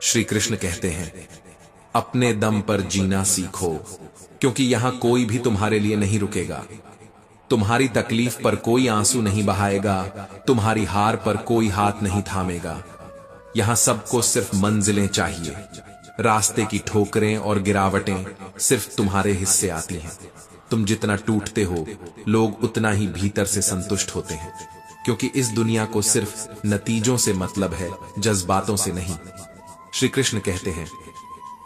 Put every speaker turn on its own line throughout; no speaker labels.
श्री कृष्ण कहते हैं, अपने दम पर जीना सीखो, क्योंकि यहां कोई भी तुम्हारे लिए नहीं रुकेगा। तुम्हारी तकलीफ पर कोई आंसू नहीं बहाएगा, तुम्हारी हार पर कोई हाथ नहीं थामेगा। यहां सबको सिर्फ मंजिलें चाहिए। रास्ते की ठोकरें और गिरावटें सिर्फ तुम्हारे हिस्से आती हैं। तुम जितना टूटते हो, लोग उतना ही भीतर से संतुष्ट होते हैं, क्योंकि इस दुनिया को सिर्फ नतीजों से मतलब है, जज्बातों से नहीं। श्री कृष्ण कहते हैं,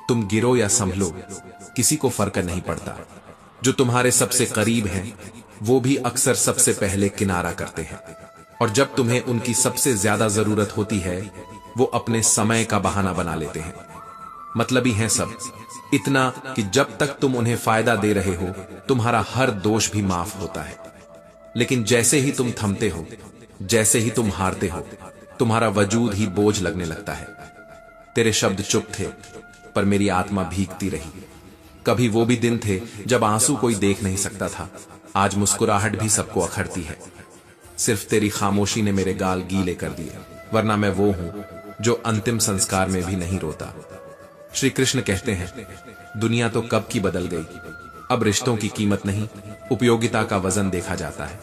तुम गिरो या संभलो, किसी को फर्क नहीं पड़ता। जो तुम्हारे सबसे करीब हैं, वो भी अक्सर सबसे पहले किनारा करते हैं, और जब तुम्हें उनकी सबसे ज्यादा जरूरत होती है, वो अपने समय का बहाना बना लेते हैं। मतलबी हैं सब, इतना कि जब तक तुम उन्हें फायदा दे रहे हो, तुम्हारा हर दोष भी माफ होता है। लेकिन जैसे ही तुम थमते हो, जैसे ही तुम हारते हो, तुम्हारा वजूद ही बोझ लगने लगता है। तेरे शब्द चुप थे, पर मेरी आत्मा भीगती रही। कभी वो भी दिन थे जब आंसू कोई देख नहीं सकता था। आज मुस्कुराहट भी सबको अखरती है। सिर्फ तेरी खामोशी ने मेरे गाल गीले कर दिए, वरना मैं वो हूं जो अंतिम संस्कार में भी नहीं रोता। श्री कृष्ण कहते हैं, दुनिया तो कब की बदल गई। अब रिश्तों की कीमत नहीं, उपयोगिता का वजन देखा जाता है।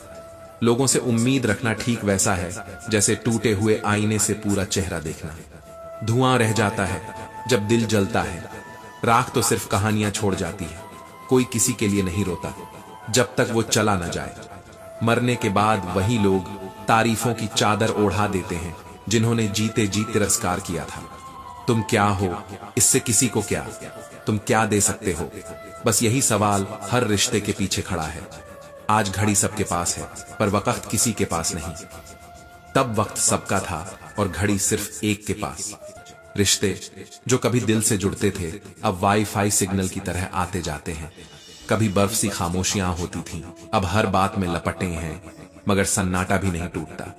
लोगों से उम्मीद रखना ठीक वैसा है जैसे टूटे हुए आईने से पूरा चेहरा देखना। धुआं रह जाता है जब दिल जलता है, राख तो सिर्फ कहानियां छोड़ जाती है। कोई किसी के लिए नहीं रोता जब तक वो चला न जाए। मरने के बाद वही लोग तारीफों की चादर ओढ़ा देते हैं जिन्होंने जीते जी तिरस्कार किया था। तुम क्या हो, इससे किसी को क्या? तुम क्या दे सकते हो? बस यही सवाल हर रिश्ते के पीछे खड़ा है। आज घड़ी सबके पास है, पर वक्त किसी के पास नहीं। तब वक्त सबका था और घड़ी सिर्फ एक के पास। रिश्ते जो कभी दिल से जुड़ते थे, अब वाईफाई सिग्नल की तरह आते जाते हैं। कभी बर्फ सी खामोशियां होती थीं, अब हर बात में लपटे हैं, मगर सन्नाटा भी नहीं टूटता।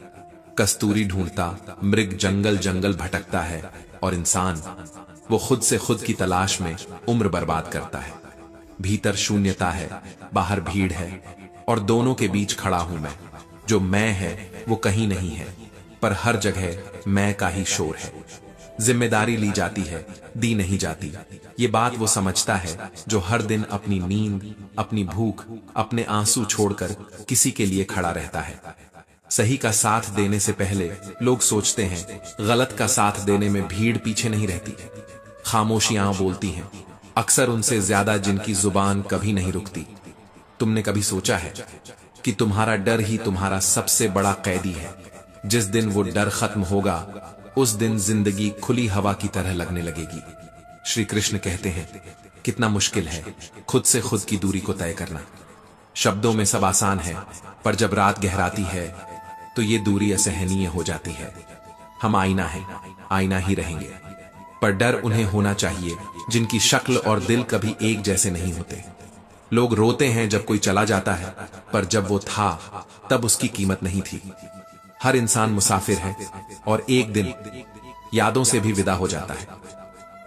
कस्तूरी ढूंढता मृग जंगल जंगल भटकता है, और इंसान वो खुद से खुद की तलाश में उम्र बर्बाद करता है। भीतर शून्यता है, बाहर भीड़ है, और दोनों के बीच खड़ा हूं मैं। जो मैं है वो कहीं नहीं है, पर हर जगह मैं का ही शोर है। जिम्मेदारी ली जाती है, दी नहीं जाती। ये बात वो समझता है जो हर दिन अपनी नींद, अपनी भूख, अपने आंसू छोड़कर किसी के लिए खड़ा रहता है। सही का साथ देने से पहले लोग सोचते हैं, गलत का साथ देने में भीड़ पीछे नहीं रहती। खामोशियां बोलती हैं, अक्सर उनसे ज्यादा जिनकी जुबान कभी नहीं रुकती। तुमने कभी सोचा है कि तुम्हारा डर ही तुम्हारा सबसे बड़ा कैदी है? जिस दिन वो डर खत्म होगा, उस दिन जिंदगी खुली हवा की तरह लगने लगेगी। श्री कृष्ण कहते हैं, कितना मुश्किल है खुद से खुद की दूरी को तय करना। शब्दों में सब आसान है, पर जब रात गहराती है तो ये दूरी असहनीय हो जाती है। हम आईना है, आईना ही रहेंगे, पर डर उन्हें होना चाहिए जिनकी शक्ल और दिल कभी एक जैसे नहीं होते। लोग रोते हैं जब कोई चला जाता है, पर जब वो था तब उसकी कीमत नहीं थी। हर इंसान मुसाफिर है, और एक दिन यादों से भी विदा हो जाता है।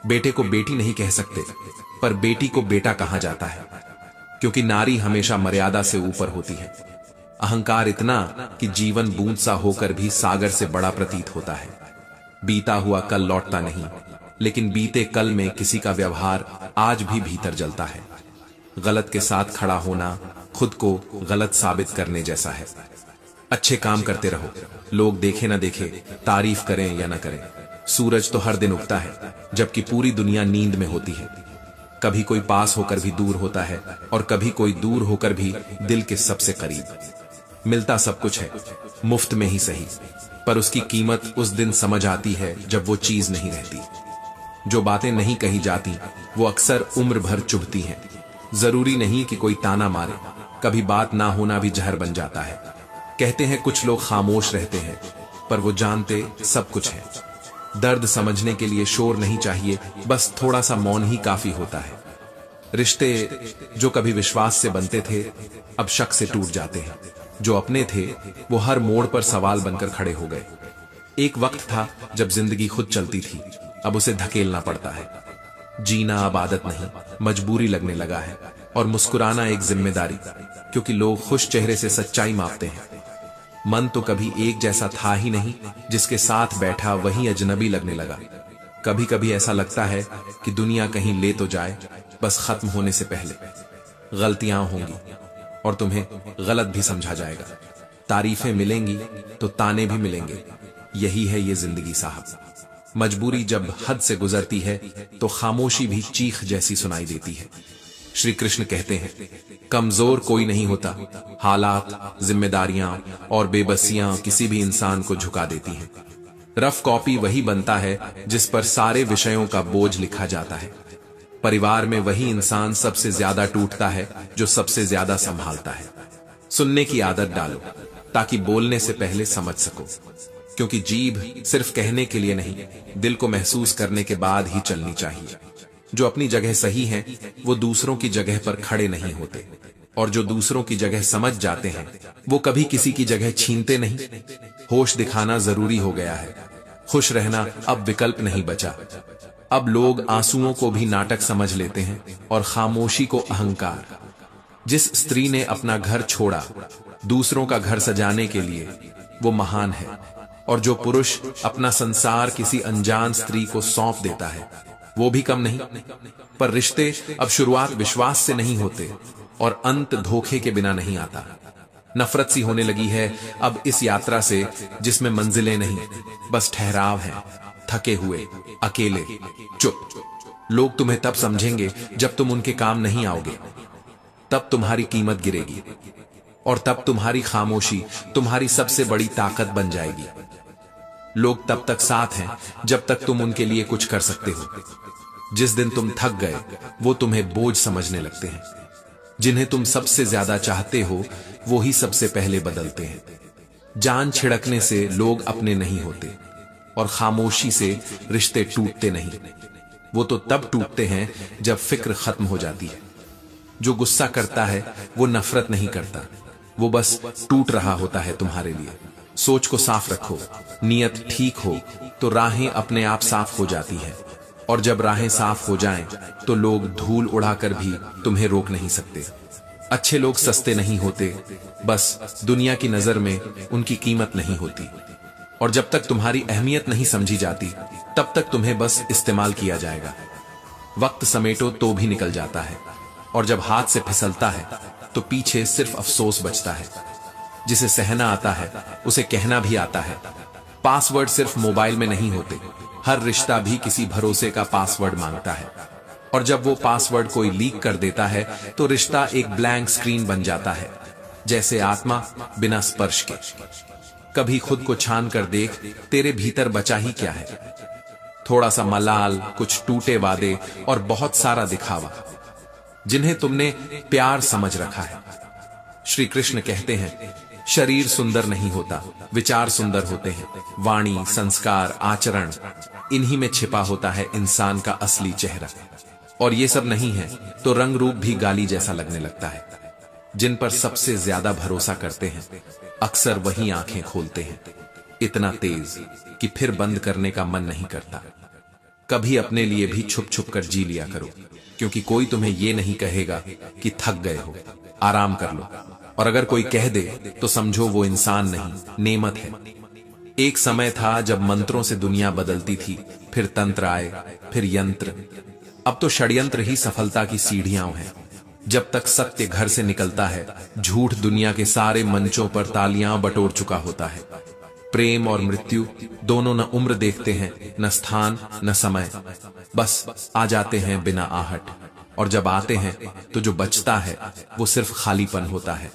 बेटे को बेटी नहीं कह सकते, पर बेटी को बेटा कहा जाता है, क्योंकि नारी हमेशा मर्यादा से ऊपर होती है। अहंकार इतना कि जीवन बूंद सा होकर भी सागर से बड़ा प्रतीत होता है। बीता हुआ कल लौटता नहीं, लेकिन बीते कल में किसी का व्यवहार आज भी भीतर जलता है। गलत के साथ खड़ा होना खुद को गलत साबित करने जैसा है। अच्छे काम करते रहो, लोग देखे ना देखे, तारीफ करें या ना करें। सूरज तो हर दिन उगता है, जबकि पूरी दुनिया नींद में होती है। कभी कोई पास होकर भी दूर होता है, और कभी कोई दूर होकर भी दिल के सबसे करीब। मिलता सब कुछ है, मुफ्त में ही सही, पर उसकी कीमत उस दिन समझ आती है जब वो चीज नहीं रहती। जो बातें नहीं कही जाती वो अक्सर उम्र भर चुभती हैं। जरूरी नहीं कि कोई ताना मारे, कभी बात ना होना भी जहर बन जाता है। कहते हैं कुछ लोग खामोश रहते हैं, पर वो जानते सब कुछ है। दर्द समझने के लिए शोर नहीं चाहिए, बस थोड़ा सा मौन ही काफी होता है। रिश्ते जो कभी विश्वास से बनते थे, अब शक से टूट जाते हैं। जो अपने थे वो हर मोड़ पर सवाल बनकर खड़े हो गए। एक वक्त था जब जिंदगी खुद चलती थी, अब उसे धकेलना पड़ता है। जीना अब आदत नहीं, मजबूरी लगने लगा है, और मुस्कुराना एक जिम्मेदारी, क्योंकि लोग खुश चेहरे से सच्चाई मापते हैं। मन तो कभी एक जैसा था ही नहीं, जिसके साथ बैठा वही अजनबी लगने लगा। कभी कभी ऐसा लगता है कि दुनिया कहीं ले तो जाए, बस खत्म होने से पहले। गलतियां होंगी और तुम्हें गलत भी समझा जाएगा। तारीफें मिलेंगी तो ताने भी मिलेंगे। यही है ये जिंदगी साहब। मजबूरी जब हद से गुजरती है तो खामोशी भी चीख जैसी सुनाई देती है। श्री कृष्ण कहते हैं, कमजोर कोई नहीं होता, हालात, जिम्मेदारियां और बेबसियां किसी भी इंसान को झुका देती हैं। रफ कॉपी वही बनता है जिस पर सारे विषयों का बोझ लिखा जाता है। परिवार में वही इंसान सबसे ज्यादा टूटता है जो सबसे ज्यादा संभालता है। सुनने की आदत डालो ताकि बोलने से पहले समझ सको, क्योंकि जीभ सिर्फ कहने के लिए नहीं, दिल को महसूस करने के बाद ही चलनी चाहिए। जो अपनी जगह सही हैं, वो दूसरों की जगह पर खड़े नहीं होते, और जो दूसरों की जगह समझ जाते हैं वो कभी किसी की जगह छीनते नहीं। होश दिखाना जरूरी हो गया है। खुश रहना अब विकल्प नहीं बचा। अब लोग आंसुओं को भी नाटक समझ लेते हैं और खामोशी को अहंकार। जिस स्त्री ने अपना घर छोड़ा दूसरों का घर सजाने के लिए, वो महान है। और जो पुरुष अपना संसार किसी अनजान स्त्री को सौंप देता है, वो भी कम नहीं। पर रिश्ते अब शुरुआत विश्वास से नहीं होते और अंत धोखे के बिना नहीं आता। नफरत सी होने लगी है अब इस यात्रा से जिसमें मंजिलें नहीं, बस ठहराव है। थके हुए, अकेले, चुप। लोग तुम्हें तब समझेंगे जब तुम उनके काम नहीं आओगे। तब तुम्हारी कीमत गिरेगी और तब तुम्हारी खामोशी तुम्हारी सबसे बड़ी ताकत बन जाएगी। लोग तब तक साथ हैं जब तक तुम उनके लिए कुछ कर सकते हो। जिस दिन तुम थक गए वो तुम्हें बोझ समझने लगते हैं। जिन्हें तुम सबसे ज्यादा चाहते हो वो ही सबसे पहले बदलते हैं। जान छिड़कने से लोग अपने नहीं होते और खामोशी से रिश्ते टूटते नहीं। वो तो तब टूटते हैं जब फिक्र खत्म हो जाती है। जो गुस्सा करता है वो नफरत नहीं करता, वो बस टूट रहा होता है तुम्हारे लिए। सोच को साफ रखो, नियत ठीक हो तो राहें अपने आप साफ हो जाती हैं, और जब राहें साफ हो जाएं तो लोग धूल उड़ाकर भी तुम्हें रोक नहीं सकते। अच्छे लोग सस्ते नहीं होते, बस दुनिया की नजर में उनकी कीमत नहीं होती। और जब तक तुम्हारी अहमियत नहीं समझी जाती तब तक तुम्हें बस इस्तेमाल किया जाएगा। वक्त समेटो तो भी निकल जाता है, और जब हाथ से फिसलता है तो पीछे सिर्फ अफसोस बचता है। जिसे सहना आता है उसे कहना भी आता है। पासवर्ड सिर्फ मोबाइल में नहीं होते, हर रिश्ता भी किसी भरोसे का पासवर्ड मांगता है। और जब वो पासवर्ड कोई लीक कर देता है तो रिश्ता एक ब्लैंक स्क्रीन बन जाता है, जैसे आत्मा बिना स्पर्श के। कभी खुद को छान कर देख, तेरे भीतर बचा ही क्या है। थोड़ा सा मलाल, कुछ टूटे वादे और बहुत सारा दिखावा, जिन्हें तुमने प्यार समझ रखा है। श्री कृष्ण कहते हैं, शरीर सुंदर नहीं होता, विचार सुंदर होते हैं। वाणी, संस्कार, आचरण, इन्हीं में छिपा होता है इंसान का असली चेहरा। और ये सब नहीं है तो रंग रूप भी गाली जैसा लगने लगता है। जिन पर सबसे ज्यादा भरोसा करते हैं अक्सर वही आंखें खोलते हैं, इतना तेज कि फिर बंद करने का मन नहीं करता। कभी अपने लिए भी छुप छुप कर जी लिया करो, क्योंकि कोई तुम्हें ये नहीं कहेगा कि थक गए हो, आराम कर लो। और अगर कोई कह दे तो समझो वो इंसान नहीं, नेमत है। एक समय था जब मंत्रों से दुनिया बदलती थी, फिर तंत्र आए, फिर यंत्र। अब तो षड्यंत्र ही सफलता की सीढ़ियां हैं। जब तक सत्य घर से निकलता है, झूठ दुनिया के सारे मंचों पर तालियां बटोर चुका होता है। प्रेम और मृत्यु दोनों न उम्र देखते हैं, न स्थान, न समय, बस आ जाते हैं बिना आहट। और जब आते हैं तो जो बचता है वो सिर्फ खालीपन होता है।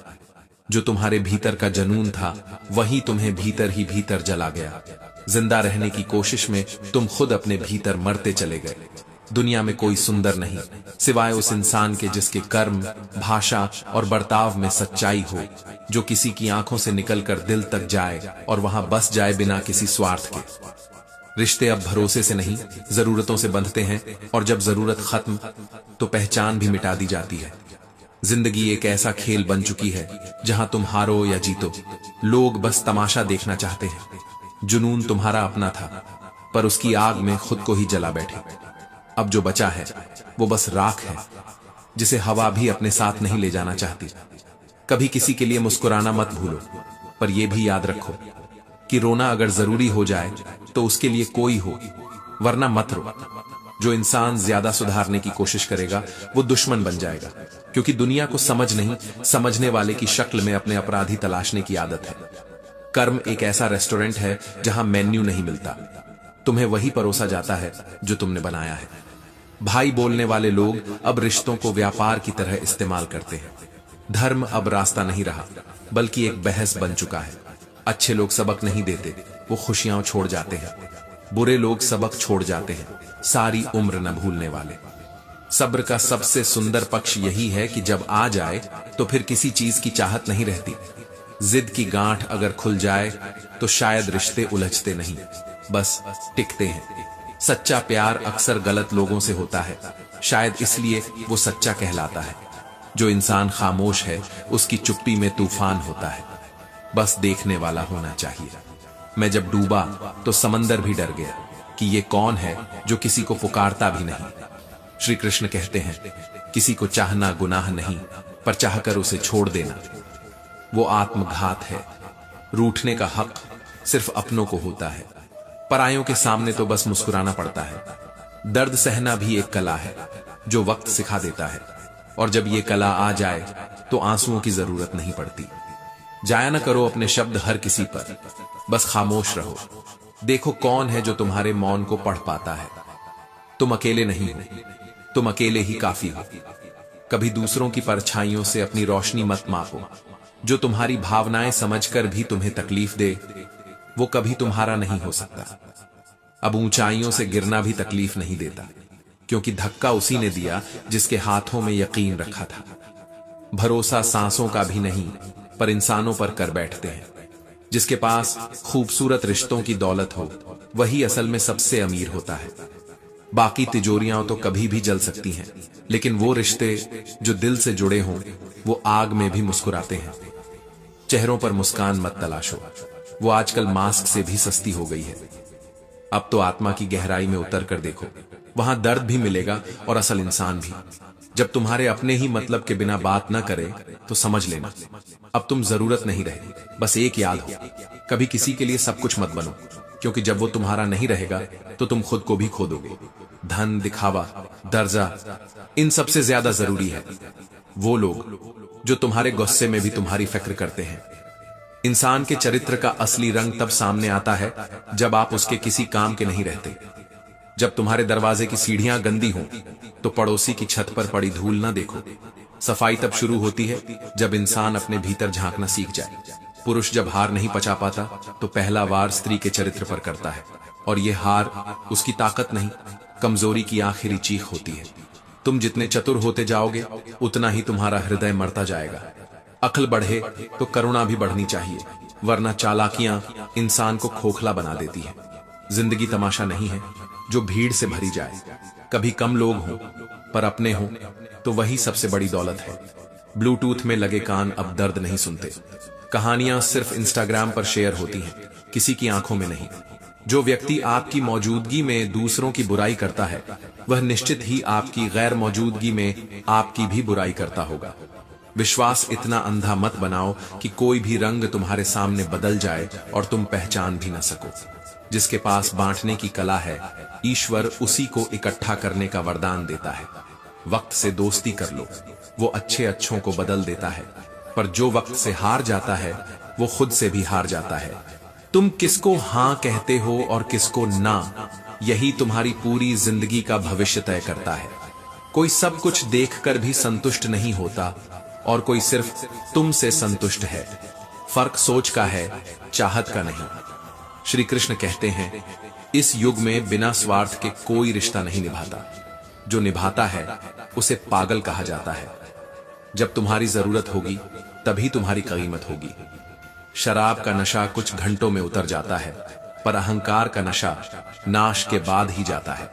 जो तुम्हारे भीतर का जनून था वही तुम्हें भीतर ही भीतर जला गया। जिंदा रहने की कोशिश में तुम खुद अपने भीतर मरते चले गए। दुनिया में कोई सुंदर नहीं सिवाय उस इंसान के जिसके कर्म, भाषा और बर्ताव में सच्चाई हो, जो किसी की आंखों से निकलकर दिल तक जाए और वहां बस जाए बिना किसी स्वार्थ के। रिश्ते अब भरोसे से नहीं, जरूरतों से बंधते हैं, और जब जरूरत खत्म तो पहचान भी मिटा दी जाती है। जिंदगी एक ऐसा खेल बन चुकी है जहां तुम हारो या जीतो, लोग बस तमाशा देखना चाहते हैं। जुनून तुम्हारा अपना था, पर उसकी आग में खुद को ही जला बैठे। अब जो बचा है वो बस राख है, जिसे हवा भी अपने साथ नहीं ले जाना चाहती। कभी किसी के लिए मुस्कुराना मत भूलो, पर यह भी याद रखो कि रोना अगर जरूरी हो जाए तो उसके लिए कोई हो, वरना मत रो। जो इंसान ज्यादा सुधारने की कोशिश करेगा वो दुश्मन बन जाएगा, क्योंकि दुनिया को समझ नहीं, समझने वाले की शक्ल में अपने अपराधी तलाशने की आदत है। कर्म एक ऐसा रेस्टोरेंट है जहां मेन्यू नहीं मिलता, तुम्हें वही परोसा जाता है जो तुमने बनाया है। भाई बोलने वाले लोग अब रिश्तों को व्यापार की तरह इस्तेमाल करते हैं। धर्म अब रास्ता नहीं रहा, बल्कि एक बहस बन चुका है। अच्छे लोग सबक नहीं देते, वो खुशियां छोड़ जाते हैं। बुरे लोग सबक छोड़ जाते हैं, सारी उम्र न भूलने वाले। सब्र का सबसे सुंदर पक्ष यही है कि जब आ जाए तो फिर किसी चीज की चाहत नहीं रहती। जिद की गांठ अगर खुल जाए तो शायद रिश्ते उलझते नहीं, बस टिकते हैं। सच्चा प्यार अक्सर गलत लोगों से होता है, शायद इसलिए वो सच्चा कहलाता है। जो इंसान खामोश है उसकी चुप्पी में तूफान होता है, बस देखने वाला होना चाहिए। मैं जब डूबा तो समंदर भी डर गया कि ये कौन है जो किसी को पुकारता भी नहीं। श्री कृष्ण कहते हैं, किसी को चाहना गुनाह नहीं, पर चाहकर उसे छोड़ देना वो आत्मघात है। रूठने का हक सिर्फ अपनों को होता है, परायों के सामने तो बस मुस्कुराना पड़ता है। दर्द सहना भी एक कला है जो वक्त सिखा देता है, और जब ये कला आ जाए तो आंसुओं की जरूरत नहीं पड़ती। जाया न करो अपने शब्द हर किसी पर, बस खामोश रहो। देखो कौन है जो तुम्हारे मौन को पढ़ पाता है। तुम अकेले नहीं हो, तुम अकेले ही काफी हो। कभी दूसरों की परछाइयों से अपनी रोशनी मत मापो। जो तुम्हारी भावनाएं समझकर भी तुम्हें तकलीफ दे वो कभी तुम्हारा नहीं हो सकता। अब ऊंचाइयों से गिरना भी तकलीफ नहीं देता, क्योंकि धक्का उसी ने दिया जिसके हाथों में यकीन रखा था। भरोसा सांसों का भी नहीं, पर इंसानों पर कर बैठते हैं। जिसके पास खूबसूरत रिश्तों की दौलत हो वही असल में सबसे अमीर होता है। बाकी तिजोरियां तो कभी भी जल सकती हैं, लेकिन वो रिश्ते जो दिल से जुड़े हों वो आग में भी मुस्कुराते हैं। चेहरों पर मुस्कान मत तलाशो, वो आजकल मास्क से भी सस्ती हो गई है। अब तो आत्मा की गहराई में उतर कर देखो, वहां दर्द भी मिलेगा और असल इंसान भी। जब तुम्हारे अपने ही मतलब के बिना बात न करे तो समझ लेना अब तुम जरूरत नहीं रहे। बस एक याद हो, कभी किसी के लिए सब कुछ मत बनो, क्योंकि जब वो तुम्हारा नहीं रहेगा तो तुम खुद को भी खो दोगे। धन, दिखावा, दर्जा, इन सबसे ज्यादा जरूरी है वो लोग जो तुम्हारे गुस्से में भी तुम्हारी फिक्र करते हैं। इंसान के चरित्र का असली रंग तब सामने आता है जब आप उसके किसी काम के नहीं रहते। जब तुम्हारे दरवाजे की सीढ़ियां गंदी हों तो पड़ोसी की छत पर पड़ी धूल ना देखो। सफाई तब शुरू होती है जब इंसान अपने भीतर झांकना सीख जाए। पुरुष जब हार नहीं पचा पाता तो पहला वार स्त्री के चरित्र पर करता है, और यह हार उसकी ताकत नहीं, कमजोरी की आखिरी चीख होती है। तुम जितने चतुर होते जाओगे उतना ही तुम्हारा हृदय मरता जाएगा। अक्ल बढ़े तो करुणा भी बढ़नी चाहिए, वरना चालाकियां इंसान को खोखला बना देती है। जिंदगी तमाशा नहीं है जो भीड़ से भरी जाए। कभी कम लोग हों पर अपने हों तो वही सबसे बड़ी दौलत है। ब्लूटूथ में लगे कान अब दर्द नहीं सुनते। कहानियां सिर्फ इंस्टाग्राम पर शेयर होती हैं, किसी की आंखों में नहीं। जो व्यक्ति आपकी मौजूदगी में दूसरों की बुराई करता है वह निश्चित ही आपकी गैर मौजूदगी में आपकी भी बुराई करता होगा। विश्वास इतना अंधा मत बनाओ कि कोई भी रंग तुम्हारे सामने बदल जाए और तुम पहचान भी न सको। जिसके पास बांटने की कला है, ईश्वर उसी को इकट्ठा करने का वरदान देता है। वक्त से दोस्ती कर लो, वो अच्छे अच्छों को बदल देता है, पर जो वक्त से हार जाता है वो खुद से भी हार जाता है। तुम किसको हां कहते हो और किसको ना, यही तुम्हारी पूरी जिंदगी का भविष्य तय करता है। कोई सब कुछ देखकर भी संतुष्ट नहीं होता और कोई सिर्फ तुमसे संतुष्ट है। फर्क सोच का है, चाहत का नहीं। श्री कृष्ण कहते हैं, इस युग में बिना स्वार्थ के कोई रिश्ता नहीं निभाता। जो निभाता है उसे पागल कहा जाता है। जब तुम्हारी जरूरत होगी तभी तुम्हारी कीमत होगी। शराब का नशा कुछ घंटों में उतर जाता है, पर अहंकार का नशा नाश के बाद ही जाता है।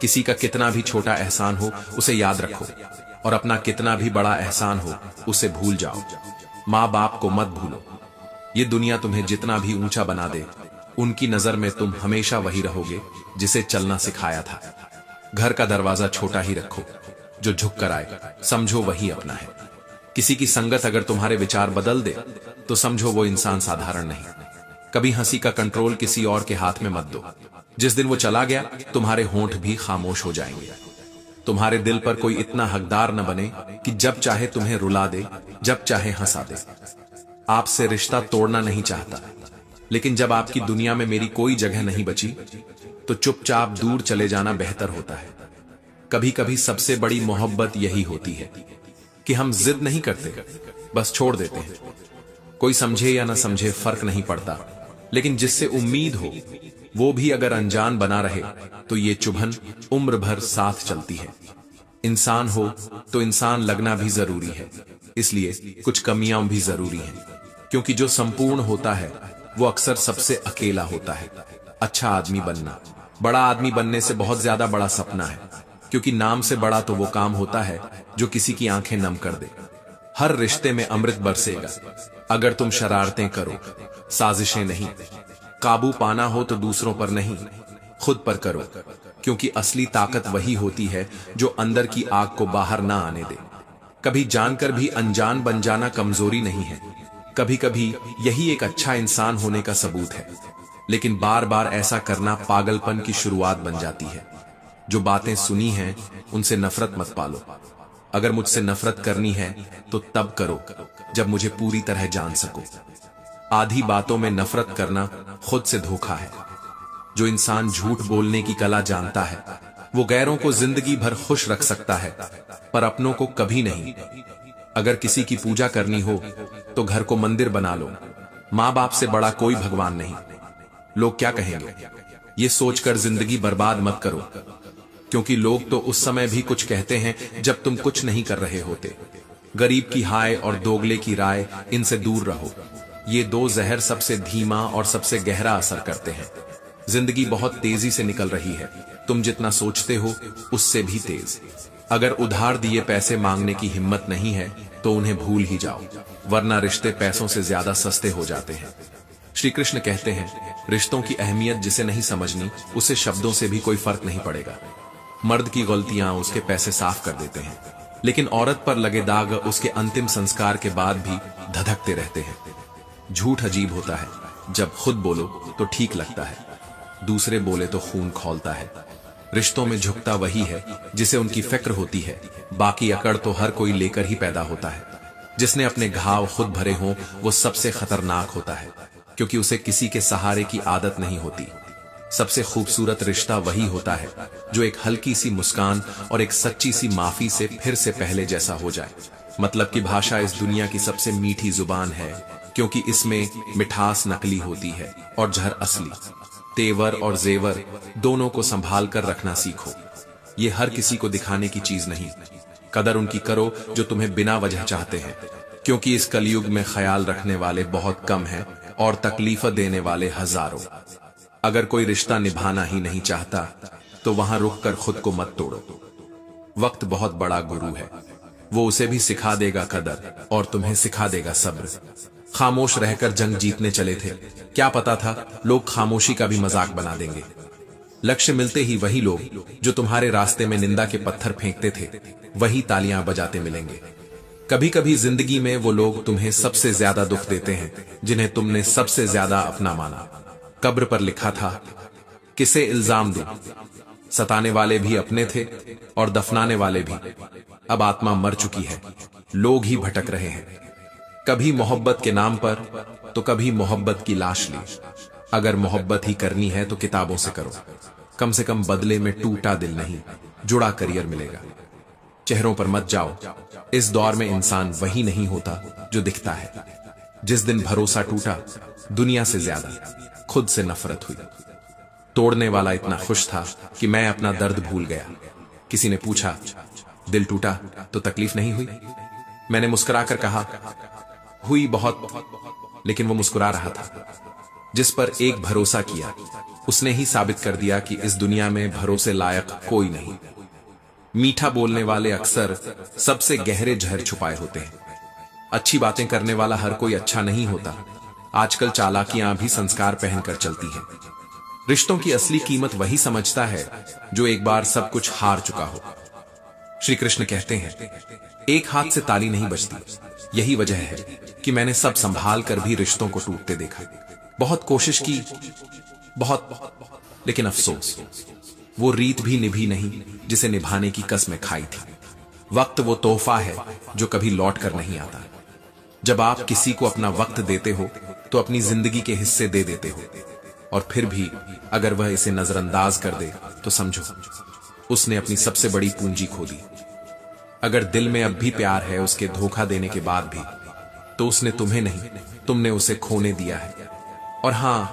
किसी का कितना भी छोटा एहसान हो उसे याद रखो, और अपना कितना भी बड़ा एहसान हो उसे भूल जाओ। माँ बाप को मत भूलो। ये दुनिया तुम्हें जितना भी ऊंचा बना दे, उनकी नजर में तुम हमेशा वही रहोगे जिसे चलना सिखाया था। घर का दरवाजा छोटा ही रखो, जो झुक कर आए समझो वही अपना है। किसी की संगत अगर तुम्हारे विचार बदल दे तो समझो वो इंसान साधारण नहीं। कभी हंसी का कंट्रोल किसी और के हाथ में मत दो। जिस दिन वो चला गया तुम्हारे होंठ भी खामोश हो जाएंगे। तुम्हारे दिल पर कोई इतना हकदार न बने कि जब चाहे तुम्हें रुला दे, जब चाहे हंसा दे। आपसे रिश्ता तोड़ना नहीं चाहता, लेकिन जब आपकी दुनिया में मेरी कोई जगह नहीं बची तो चुपचाप दूर चले जाना बेहतर होता है। कभी कभी सबसे बड़ी मोहब्बत यही होती है कि हम जिद नहीं करते, बस छोड़ देते हैं। कोई समझे या ना समझे फर्क नहीं पड़ता, लेकिन जिससे उम्मीद हो वो भी अगर अनजान बना रहे तो ये चुभन उम्र भर साथ चलती है। इंसान हो तो इंसान लगना भी जरूरी है, इसलिए कुछ कमियां भी जरूरी हैं, क्योंकि जो संपूर्ण होता है वो अक्सर सबसे अकेला होता है। अच्छा आदमी बनना बड़ा आदमी बनने से बहुत ज्यादा बड़ा सपना है, क्योंकि नाम से बड़ा तो वो काम होता है जो किसी की आंखें नम कर दे। हर रिश्ते में अमृत बरसेगा अगर तुम शरारतें करो, साजिशें नहीं। काबू पाना हो तो दूसरों पर नहीं, खुद पर करो, क्योंकि असली ताकत वही होती है जो अंदर की आग को बाहर ना आने दे। कभी जानकर भी अनजान बन जाना कमजोरी नहीं है, कभी कभी यही एक अच्छा इंसान होने का सबूत है। लेकिन बार बार ऐसा करना पागलपन की शुरुआत बन जाती है। जो बातें सुनी हैं उनसे नफरत मत पालो। अगर मुझसे नफरत करनी है तो तब करो जब मुझे पूरी तरह जान सको। आधी बातों में नफरत करना खुद से धोखा है। जो इंसान झूठ बोलने की कला जानता है वो गैरों को जिंदगी भर खुश रख सकता है, पर अपनों को कभी नहीं। अगर किसी की पूजा करनी हो तो घर को मंदिर बना लो। माँ बाप से बड़ा कोई भगवान नहीं। लोग क्या कहेंगे ये सोचकर जिंदगी बर्बाद मत करो, क्योंकि लोग तो उस समय भी कुछ कहते हैं जब तुम कुछ नहीं कर रहे होते। गरीब की हाय और दोगले की राय, इनसे दूर रहो। ये दो जहर सबसे धीमा और सबसे गहरा असर करते हैं। जिंदगी बहुत तेजी से निकल रही है, तुम जितना सोचते हो उससे भी तेज। अगर उधार दिए पैसे मांगने की हिम्मत नहीं है तो उन्हें भूल ही जाओ, वरना रिश्ते पैसों से ज्यादा सस्ते हो जाते हैं। श्री कृष्ण कहते हैं रिश्तों की अहमियत जिसे नहीं समझनी उसे शब्दों से भी कोई फर्क नहीं पड़ेगा। मर्द की गलतियां उसके पैसे साफ कर देते हैं, लेकिन औरत पर लगे दाग उसके अंतिम संस्कार के बाद भी धधकते रहते हैं। झूठ अजीब होता है, जब खुद बोलो तो ठीक लगता है, दूसरे बोले तो खून खौलता है। रिश्तों में झुकता वही है जिसे उनकी फिक्र होती है, बाकी अकड़ तो हर कोई लेकर ही पैदा होता है। जिसने अपने घाव खुद भरे हों वो सबसे खतरनाक होता है, क्योंकि उसे किसी के सहारे की आदत नहीं होती। सबसे खूबसूरत रिश्ता वही होता है जो एक हल्की सी मुस्कान और एक सच्ची सी माफी से फिर से पहले जैसा हो जाए। मतलब की भाषा इस दुनिया की सबसे मीठी जुबान है, क्योंकि इसमें मिठास नकली होती है और जहर असली। तेवर और जेवर दोनों को संभाल कर रखना सीखो। ये हर किसी को दिखाने की चीज नहीं। कदर उनकी करो जो तुम्हें बिना वजह चाहते हैं, क्योंकि इस कलयुग में ख्याल रखने वाले बहुत कम हैं और तकलीफ देने वाले हजारों। अगर कोई रिश्ता निभाना ही नहीं चाहता तो वहां रुककर खुद को मत तोड़ो। वक्त बहुत बड़ा गुरु है, वो उसे भी सिखा देगा कदर और तुम्हें सिखा देगा सब्र। खामोश रहकर जंग जीतने चले थे, क्या पता था लोग खामोशी का भी मजाक बना देंगे। लक्ष्य मिलते ही वही लोग जो तुम्हारे रास्ते में निंदा के पत्थर फेंकते थे वही तालियां बजाते मिलेंगे। कभी कभी जिंदगी में वो लोग तुम्हें सबसे ज्यादा दुख देते हैं जिन्हें तुमने सबसे ज्यादा अपना माना। कब्र पर लिखा था किसे इल्जाम दूं, सताने वाले भी अपने थे और दफनाने वाले भी। अब आत्मा मर चुकी है, लोग ही भटक रहे हैं। कभी मोहब्बत के नाम पर तो कभी मोहब्बत की लाश ली। अगर मोहब्बत ही करनी है तो किताबों से करो, कम से कम बदले में टूटा दिल नहीं जुड़ा करियर मिलेगा। चेहरों पर मत जाओ, इस दौर में इंसान वही नहीं होता जो दिखता है। जिस दिन भरोसा टूटा दुनिया से ज्यादा खुद से नफरत हुई। तोड़ने वाला इतना खुश था कि मैं अपना दर्द भूल गया। किसी ने पूछा दिल टूटा तो तकलीफ नहीं हुई? मैंने मुस्कुराकर कहा हुई बहुत, लेकिन वो मुस्कुरा रहा था। जिस पर एक भरोसा किया उसने ही साबित कर दिया कि इस दुनिया में भरोसे लायक कोई नहीं। मीठा बोलने वाले अक्सर सबसे गहरे जहर छुपाए होते हैं। अच्छी बातें करने वाला हर कोई अच्छा नहीं होता। आजकल चालाकियां भी संस्कार पहनकर चलती हैं। रिश्तों की असली कीमत वही समझता है जो एक बार सब कुछ हार चुका हो। श्री कृष्ण कहते हैं एक हाथ से ताली नहीं बजती। यही वजह है कि मैंने सब संभाल कर भी रिश्तों को टूटते देखा। बहुत कोशिश की, बहुत लेकिन अफसोस, वो रीत भी निभी नहीं जिसे निभाने की कसमें खाई थी। वक्त वो तोहफा है जो कभी लौट कर नहीं आता। जब आप किसी को अपना वक्त देते हो तो अपनी जिंदगी के हिस्से दे देते हो, और फिर भी अगर वह इसे नजरअंदाज कर दे तो समझो उसने अपनी सबसे बड़ी पूंजी खो दी। अगर दिल में अब भी प्यार है उसके धोखा देने के बाद भी, तो उसने तुम्हें नहीं, तुमने उसे खोने दिया है। और हां,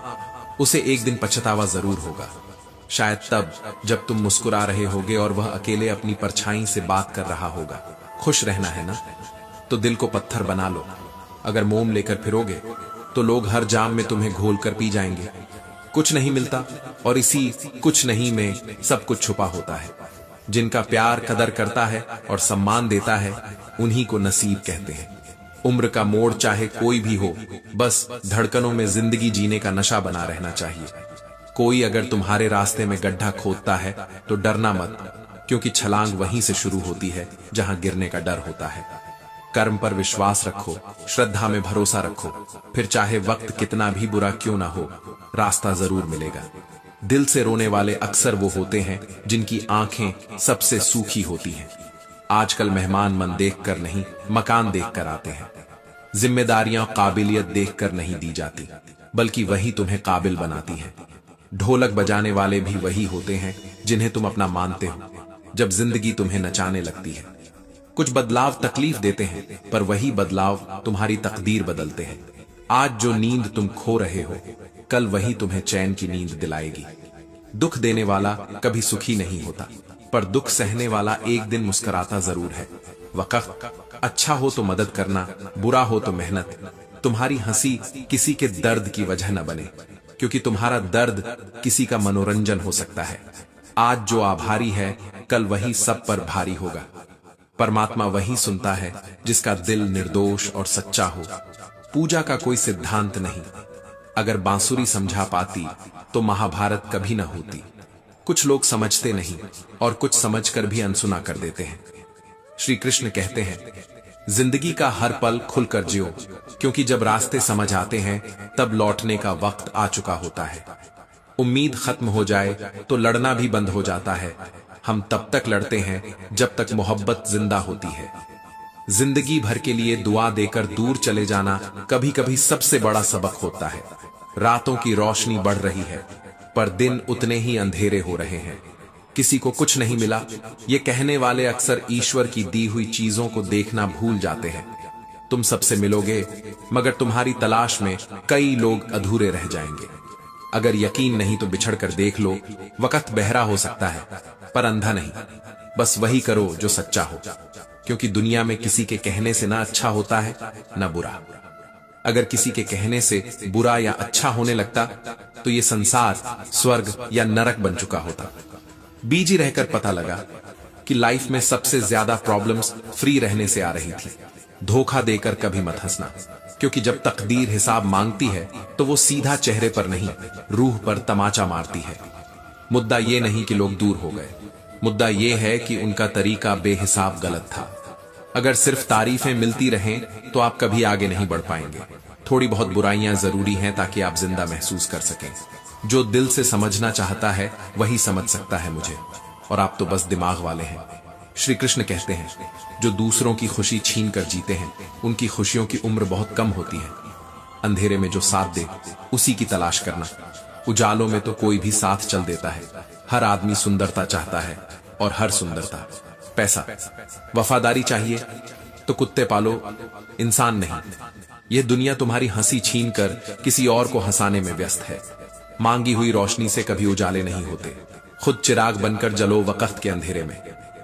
उसे एक दिन पछतावा जरूर होगा, शायद तब जब तुम मुस्कुरा रहे होगे और वह अकेले अपनी परछाई से बात कर रहा होगा। खुश रहना है ना, तो दिल को पत्थर बना लो। अगर मोम लेकर फिरोगे तो लोग हर जाम में तुम्हें घोल कर पी जाएंगे। कुछ नहीं मिलता, और इसी कुछ नहीं में सब कुछ छुपा होता है। जिनका प्यार कदर करता है और सम्मान देता है, उन्हीं को नसीब कहते हैं। उम्र का मोड़ चाहे कोई भी हो, बस धड़कनों में जिंदगी जीने का नशा बना रहना चाहिए। कोई अगर तुम्हारे रास्ते में गड्ढा खोदता है तो डरना मत, क्योंकि छलांग वहीं से शुरू होती है जहां गिरने का डर होता है। कर्म पर विश्वास रखो, श्रद्धा में भरोसा रखो, फिर चाहे वक्त कितना भी बुरा क्यों ना हो, रास्ता जरूर मिलेगा। दिल से रोने वाले अक्सर वो होते हैं जिनकी आंखें सबसे सूखी होती हैं। आजकल मेहमान मन देखकर नहीं, मकान देखकर आते हैं। जिम्मेदारियां काबिलियत देखकर नहीं दी जाती, बल्कि वही तुम्हें काबिल बनाती है। ढोलक बजाने वाले भी वही होते हैं जिन्हें तुम अपना मानते हो, जब जिंदगी तुम्हें नचाने लगती है। कुछ बदलाव तकलीफ देते हैं, पर वही बदलाव तुम्हारी तकदीर बदलते हैं। आज जो नींद तुम खो रहे हो, कल वही तुम्हें चैन की नींद दिलाएगी। दुख देने वाला कभी सुखी नहीं होता, पर दुख सहने वाला एक दिन मुस्कुराता जरूर है। वक्त अच्छा हो तो मदद करना, बुरा हो तो मेहनत। तुम्हारी हंसी किसी के दर्द की वजह न बने, क्योंकि तुम्हारा दर्द किसी का मनोरंजन हो सकता है। आज जो आभारी है, कल वही सब पर भारी होगा। परमात्मा वही सुनता है जिसका दिल निर्दोष और सच्चा हो। पूजा का कोई सिद्धांत नहीं। अगर बांसुरी समझा पाती तो महाभारत कभी न होती। कुछ लोग समझते नहीं और कुछ समझकर भी अनसुना कर देते हैं। श्री कृष्ण कहते हैं, जिंदगी का हर पल खुलकर जियो, क्योंकि जब रास्ते समझ आते हैं तब लौटने का वक्त आ चुका होता है। उम्मीद खत्म हो जाए तो लड़ना भी बंद हो जाता है। हम तब तक लड़ते हैं जब तक मोहब्बत जिंदा होती है। जिंदगी भर के लिए दुआ देकर दूर चले जाना कभी कभी सबसे बड़ा सबक होता है। रातों की रोशनी बढ़ रही है, पर दिन उतने ही अंधेरे हो रहे हैं। किसी को कुछ नहीं मिला, ये कहने वाले अक्सर ईश्वर की दी हुई चीजों को देखना भूल जाते हैं। तुम सबसे मिलोगे, मगर तुम्हारी तलाश में कई लोग अधूरे रह जाएंगे। अगर यकीन नहीं तो बिछड़ कर देख लो। वक्त बहरा हो सकता है, पर अंधा नहीं। बस वही करो जो सच्चा हो, क्योंकि दुनिया में किसी के कहने से ना अच्छा होता है ना बुरा। अगर किसी के कहने से बुरा या अच्छा होने लगता तो ये संसार स्वर्ग या नरक बन चुका होता। बीजी रहकर पता लगा कि लाइफ में सबसे ज्यादा प्रॉब्लम्स फ्री रहने से आ रही थी। धोखा देकर कभी मत हंसना, क्योंकि जब तकदीर हिसाब मांगती है तो वो सीधा चेहरे पर नहीं, रूह पर तमाचा मारती है। मुद्दा ये नहीं कि लोग दूर हो गए, मुद्दा ये है कि उनका तरीका बेहिसाब गलत था। अगर सिर्फ तारीफें मिलती रहें तो आप कभी आगे नहीं बढ़ पाएंगे। थोड़ी बहुत बुराइयां जरूरी हैं ताकि आप जिंदा महसूस कर सकें। जो दिल से समझना चाहता है वही समझ सकता है मुझे, और आप तो बस दिमाग वाले हैं। श्री कृष्ण कहते हैं, जो दूसरों की खुशी छीन कर जीते हैं उनकी खुशियों की उम्र बहुत कम होती है। अंधेरे में जो साथ दे उसी की तलाश करना। उजालों में तो कोई भी साथ चल देता है। हर आदमी सुंदरता चाहता है, और हर सुंदरता पैसा। वफादारी चाहिए तो कुत्ते पालो, इंसान नहीं। यह दुनिया तुम्हारी हंसी छीन कर किसी और को हंसाने में व्यस्त है। मांगी हुई रोशनी से कभी उजाले नहीं होते। खुद चिराग बनकर जलो वक्त के अंधेरे में।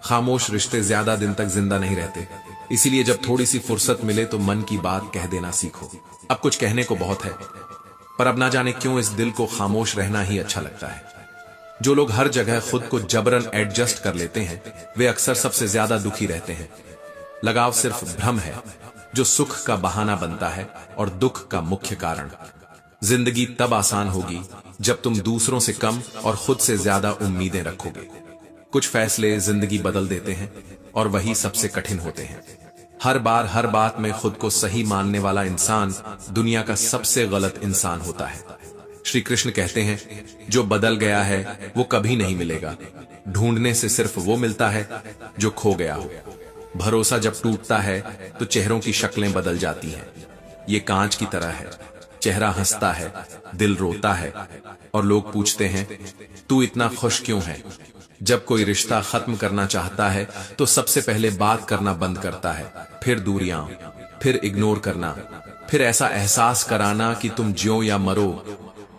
खामोश रिश्ते ज्यादा दिन तक जिंदा नहीं रहते, इसीलिए जब थोड़ी सी फुर्सत मिले तो मन की बात कह देना सीखो। अब कुछ कहने को बहुत है, पर अब ना जाने क्यों इस दिल को खामोश रहना ही अच्छा लगता है। जो लोग हर जगह खुद को जबरन एडजस्ट कर लेते हैं वे अक्सर सबसे ज्यादा दुखी रहते हैं। लगाव सिर्फ भ्रम है जो सुख का बहाना बनता है और दुख का मुख्य कारण। जिंदगी तब आसान होगी जब तुम दूसरों से कम और खुद से ज्यादा उम्मीदें रखोगे। कुछ फैसले जिंदगी बदल देते हैं और वही सबसे कठिन होते हैं। हर बार हर बात में खुद को सही मानने वाला इंसान दुनिया का सबसे गलत इंसान होता है। श्री कृष्ण कहते हैं, जो बदल गया है वो कभी नहीं मिलेगा। ढूंढने से सिर्फ वो मिलता है जो खो गया हो। भरोसा जब टूटता है तो चेहरों की शक्लें बदल जाती हैं। ये कांच की तरह है, चेहरा हंसता है, दिल रोता है, और लोग पूछते हैं तू इतना खुश क्यों है। जब कोई रिश्ता खत्म करना चाहता है तो सबसे पहले बात करना बंद करता है, फिर दूरियां, फिर इग्नोर करना, फिर ऐसा एहसास कराना कि तुम ज्यो या मरो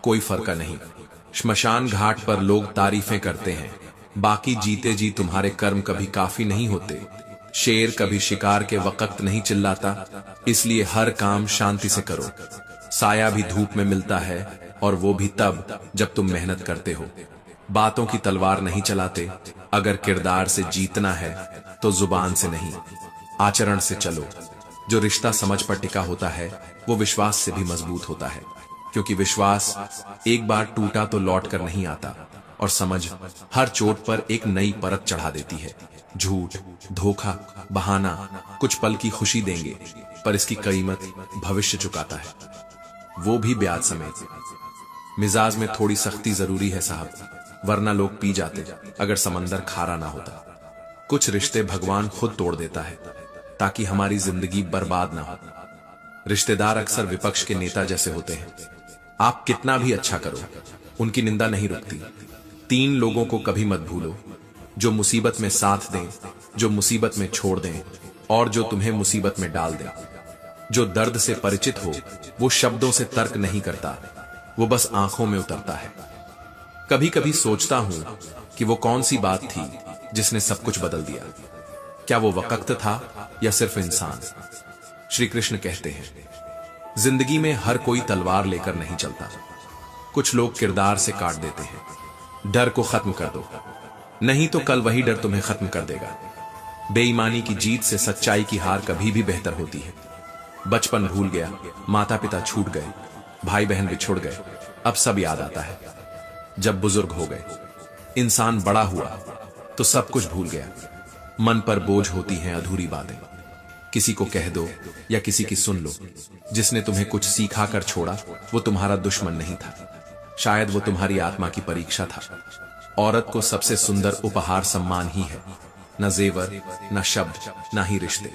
कोई फर्क नहीं। श्मशान घाट पर लोग तारीफें करते हैं, बाकी जीते जी तुम्हारे कर्म कभी काफी नहीं होते। शेर कभी शिकार के वक्त नहीं चिल्लाता, इसलिए हर काम शांति से करो। साया भी धूप में मिलता है, और वो भी तब जब तुम मेहनत करते हो। बातों की तलवार नहीं चलाते। अगर किरदार से जीतना है तो जुबान से नहीं, आचरण से चलो। जो रिश्ता समझ पर टिका होता है वो विश्वास से भी मजबूत होता है, क्योंकि विश्वास एक बार टूटा तो लौट कर नहीं आता, और समझ हर चोट पर एक नई परत चढ़ा देती है। झूठ, धोखा, बहाना कुछ पल की खुशी देंगे, पर इसकी कीमत भविष्य चुकाता है, वो भी ब्याज समेत। मिजाज में थोड़ी सख्ती जरूरी है साहब, वरना लोग पी जाते अगर समंदर खारा ना होता। कुछ रिश्ते भगवान खुद तोड़ देता है ताकि हमारी जिंदगी बर्बाद ना हो। रिश्तेदार अक्सर विपक्ष के नेता जैसे होते हैं। आप कितना भी अच्छा करो, उनकी निंदा नहीं रुकती। 3 लोगों को कभी मत भूलो, जो मुसीबत में साथ दें, जो मुसीबत में छोड़ दें, और जो तुम्हें मुसीबत में डाल दें। जो दर्द से परिचित हो वो शब्दों से तर्क नहीं करता, वो बस आंखों में उतरता है। कभी कभी सोचता हूं कि वो कौन सी बात थी जिसने सब कुछ बदल दिया। क्या वो वक्त था या सिर्फ इंसान। श्री कृष्ण कहते हैं, जिंदगी में हर कोई तलवार लेकर नहीं चलता। कुछ लोग किरदार से काट देते हैं। डर को खत्म कर दो, नहीं तो कल वही डर तुम्हें खत्म कर देगा। बेईमानी की जीत से सच्चाई की हार कभी भी बेहतर होती है। बचपन भूल गया, माता पिता छूट गए, भाई बहन बिछुड़ गए, अब सब याद आता है। जब बुजुर्ग हो गए, इंसान बड़ा हुआ तो सब कुछ भूल गया। मन पर बोझ होती हैं अधूरी बातें। किसी को कह दो या किसी की सुन लो। जिसने तुम्हें कुछ सिखा कर छोड़ा वो तुम्हारा दुश्मन नहीं था, शायद वो तुम्हारी आत्मा की परीक्षा था। औरत को सबसे सुंदर उपहार सम्मान ही है, न जेवर, न शब्द, न ही रिश्ते।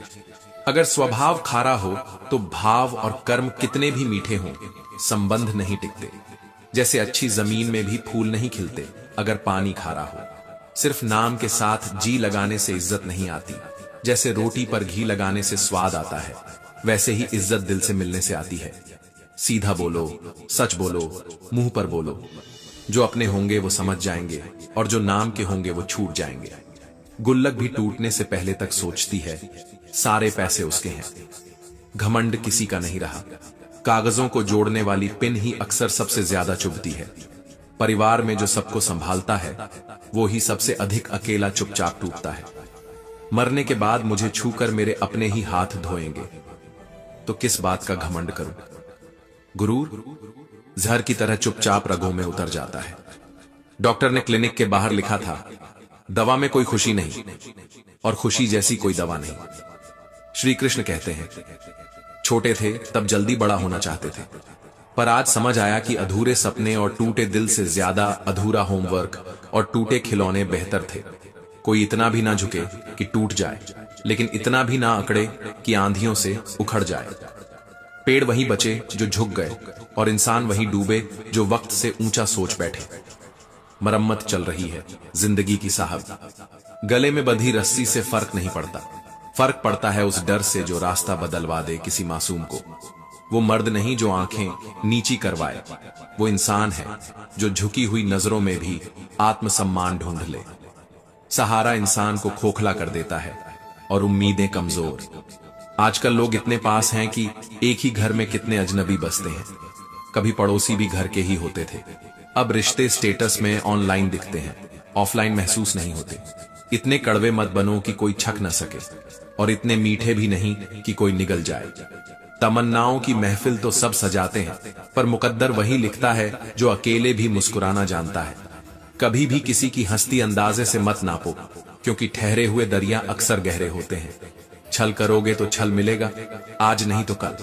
अगर स्वभाव खारा हो तो भाव और कर्म कितने भी मीठे हों, संबंध नहीं टिकते। जैसे अच्छी जमीन में भी फूल नहीं खिलते अगर पानी खारा हो। सिर्फ नाम के साथ जी लगाने से इज्जत नहीं आती। जैसे रोटी पर घी लगाने से स्वाद आता है, वैसे ही इज्जत दिल से मिलने से आती है। सीधा बोलो, सच बोलो, मुंह पर बोलो। जो अपने होंगे वो समझ जाएंगे, और जो नाम के होंगे वो छूट जाएंगे। गुल्लक भी टूटने से पहले तक सोचती है सारे पैसे उसके हैं। घमंड किसी का नहीं रहा। कागजों को जोड़ने वाली पिन ही अक्सर सबसे ज्यादा चुभती है। परिवार में जो सबको संभालता है वो ही सबसे अधिक अकेला चुपचाप टूटता है। मरने के बाद मुझे छूकर मेरे अपने ही हाथ धोएंगे, तो किस बात का घमंड करूं। गुरूर जहर की तरह चुपचाप रगों में उतर जाता है। डॉक्टर ने क्लिनिक के बाहर लिखा था, दवा में कोई खुशी नहीं और खुशी जैसी कोई दवा नहीं। श्री कृष्ण कहते हैं, छोटे थे तब जल्दी बड़ा होना चाहते थे, पर आज समझ आया कि अधूरे सपने और टूटे दिल से ज्यादा अधूरा होमवर्क और टूटे खिलौने बेहतर थे। कोई इतना भी ना झुके कि टूट जाए, लेकिन इतना भी ना अकड़े कि आंधियों से उखड़ जाए। पेड़ वही बचे जो झुक गए, और इंसान वही डूबे जो वक्त से ऊंचा सोच बैठे। मरम्मत चल रही है जिंदगी की साहब। गले में बंधी रस्सी से फर्क नहीं पड़ता। फर्क पड़ता है उस डर से जो रास्ता बदलवा दे किसी मासूम को। वो मर्द नहीं जो आंखें नीची करवाए, वो इंसान है जो झुकी हुई नजरों में भी आत्मसम्मान ढूंढ ले। सहारा इंसान को खोखला कर देता है और उम्मीदें कमजोर। आजकल लोग इतने पास हैं कि एक ही घर में कितने अजनबी बसते हैं। कभी पड़ोसी भी घर के ही होते थे, अब रिश्ते स्टेटस में ऑनलाइन दिखते हैं, ऑफलाइन महसूस नहीं होते। इतने कड़वे मत बनो कि कोई छक न सके, और इतने मीठे भी नहीं कि कोई निगल जाए। तमन्नाओं की महफिल तो सब सजाते हैं, पर मुकद्दर वही लिखता है जो अकेले भी मुस्कुराना जानता है। कभी भी किसी की हंसती अंदाजे से मत नापो, क्योंकि ठहरे हुए दरिया अक्सर गहरे होते हैं। छल करोगे तो छल मिलेगा, आज नहीं तो कल,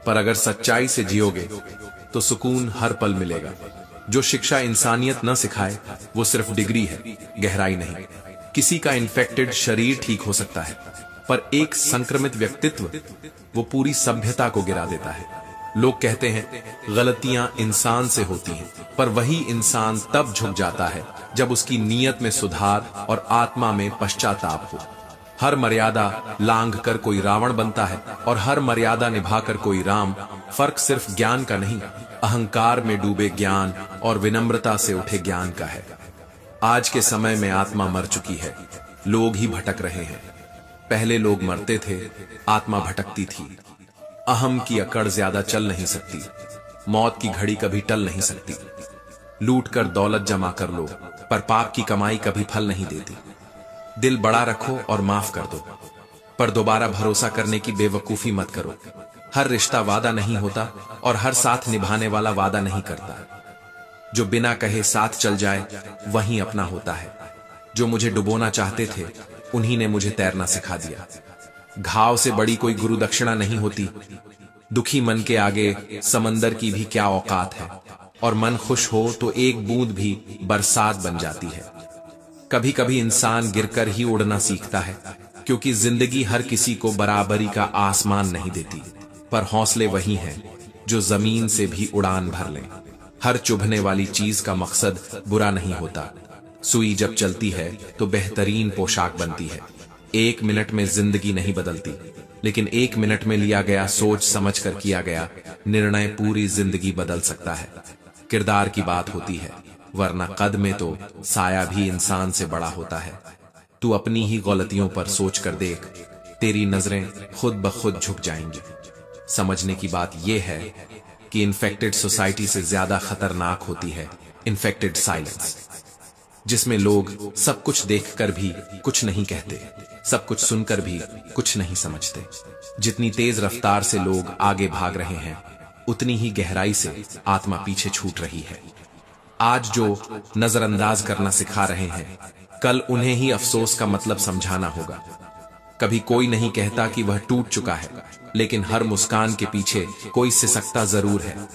पर अगर सच्चाई से जियोगे तो सुकून हर पल मिलेगा। जो शिक्षा इंसानियत न सिखाए वो सिर्फ डिग्री है, गहराई नहीं। किसी का इन्फेक्टेड शरीर ठीक हो सकता है, पर एक संक्रमित व्यक्तित्व वो पूरी सभ्यता को गिरा देता है। लोग कहते हैं गलतियां इंसान से होती हैं, पर वही इंसान तब झुक जाता है जब उसकी नीयत में सुधार और आत्मा में पश्चाताप हो। हर मर्यादा लांघ कर कोई रावण बनता है और हर मर्यादा निभाकर कोई राम। फर्क सिर्फ ज्ञान का नहीं, अहंकार में डूबे ज्ञान और विनम्रता से उठे ज्ञान का है। आज के समय में आत्मा मर चुकी है, लोग ही भटक रहे हैं। पहले लोग मरते थे, आत्मा भटकती थी। अहम की अकड़ ज्यादा चल नहीं सकती, मौत की घड़ी कभी टल नहीं सकती। लूट कर दौलत जमा कर लो, पर पाप की कमाई कभी फल नहीं देती। दिल बड़ा रखो और माफ कर दो, पर दोबारा भरोसा करने की बेवकूफी मत करो। हर रिश्ता वादा नहीं होता और हर साथ निभाने वाला वादा नहीं करता। जो बिना कहे साथ चल जाए वही अपना होता है। जो मुझे डुबोना चाहते थे उन्हीं ने मुझे तैरना सिखा दिया। घाव से बड़ी कोई गुरु दक्षिणा नहीं होती। दुखी मन के आगे समंदर की भी क्या औकात है, और मन खुश हो तो एक बूंद भी बरसात बन जाती है। कभी कभी इंसान गिरकर ही उड़ना सीखता है, क्योंकि जिंदगी हर किसी को बराबरी का आसमान नहीं देती, पर हौसले वही हैं जो जमीन से भी उड़ान भर लें। हर चुभने वाली चीज का मकसद बुरा नहीं होता। सुई जब चलती है तो बेहतरीन पोशाक बनती है। 1 मिनट में जिंदगी नहीं बदलती, लेकिन 1 मिनट में लिया गया सोच समझ कर किया गया निर्णय पूरी जिंदगी बदल सकता है। किरदार की बात होती है, वरना कद में तो साया भी इंसान से बड़ा होता है। तू अपनी ही गलतियों पर सोच कर देख, तेरी नजरें खुद ब खुद झुक जाएंगी। समझने की बात यह है कि इन्फेक्टेड सोसाइटी से ज्यादा खतरनाक होती है इन्फेक्टेड साइलेंस, जिसमें लोग सब कुछ देखकर भी कुछ नहीं कहते, सब कुछ सुनकर भी कुछ नहीं समझते। जितनी तेज रफ्तार से लोग आगे भाग रहे हैं, उतनी ही गहराई से आत्मा पीछे छूट रही है। आज जो नजरअंदाज करना सिखा रहे हैं, कल उन्हें ही अफसोस का मतलब समझाना होगा। कभी कोई नहीं कहता कि वह टूट चुका है, लेकिन हर मुस्कान के पीछे कोई सिसकता जरूर है।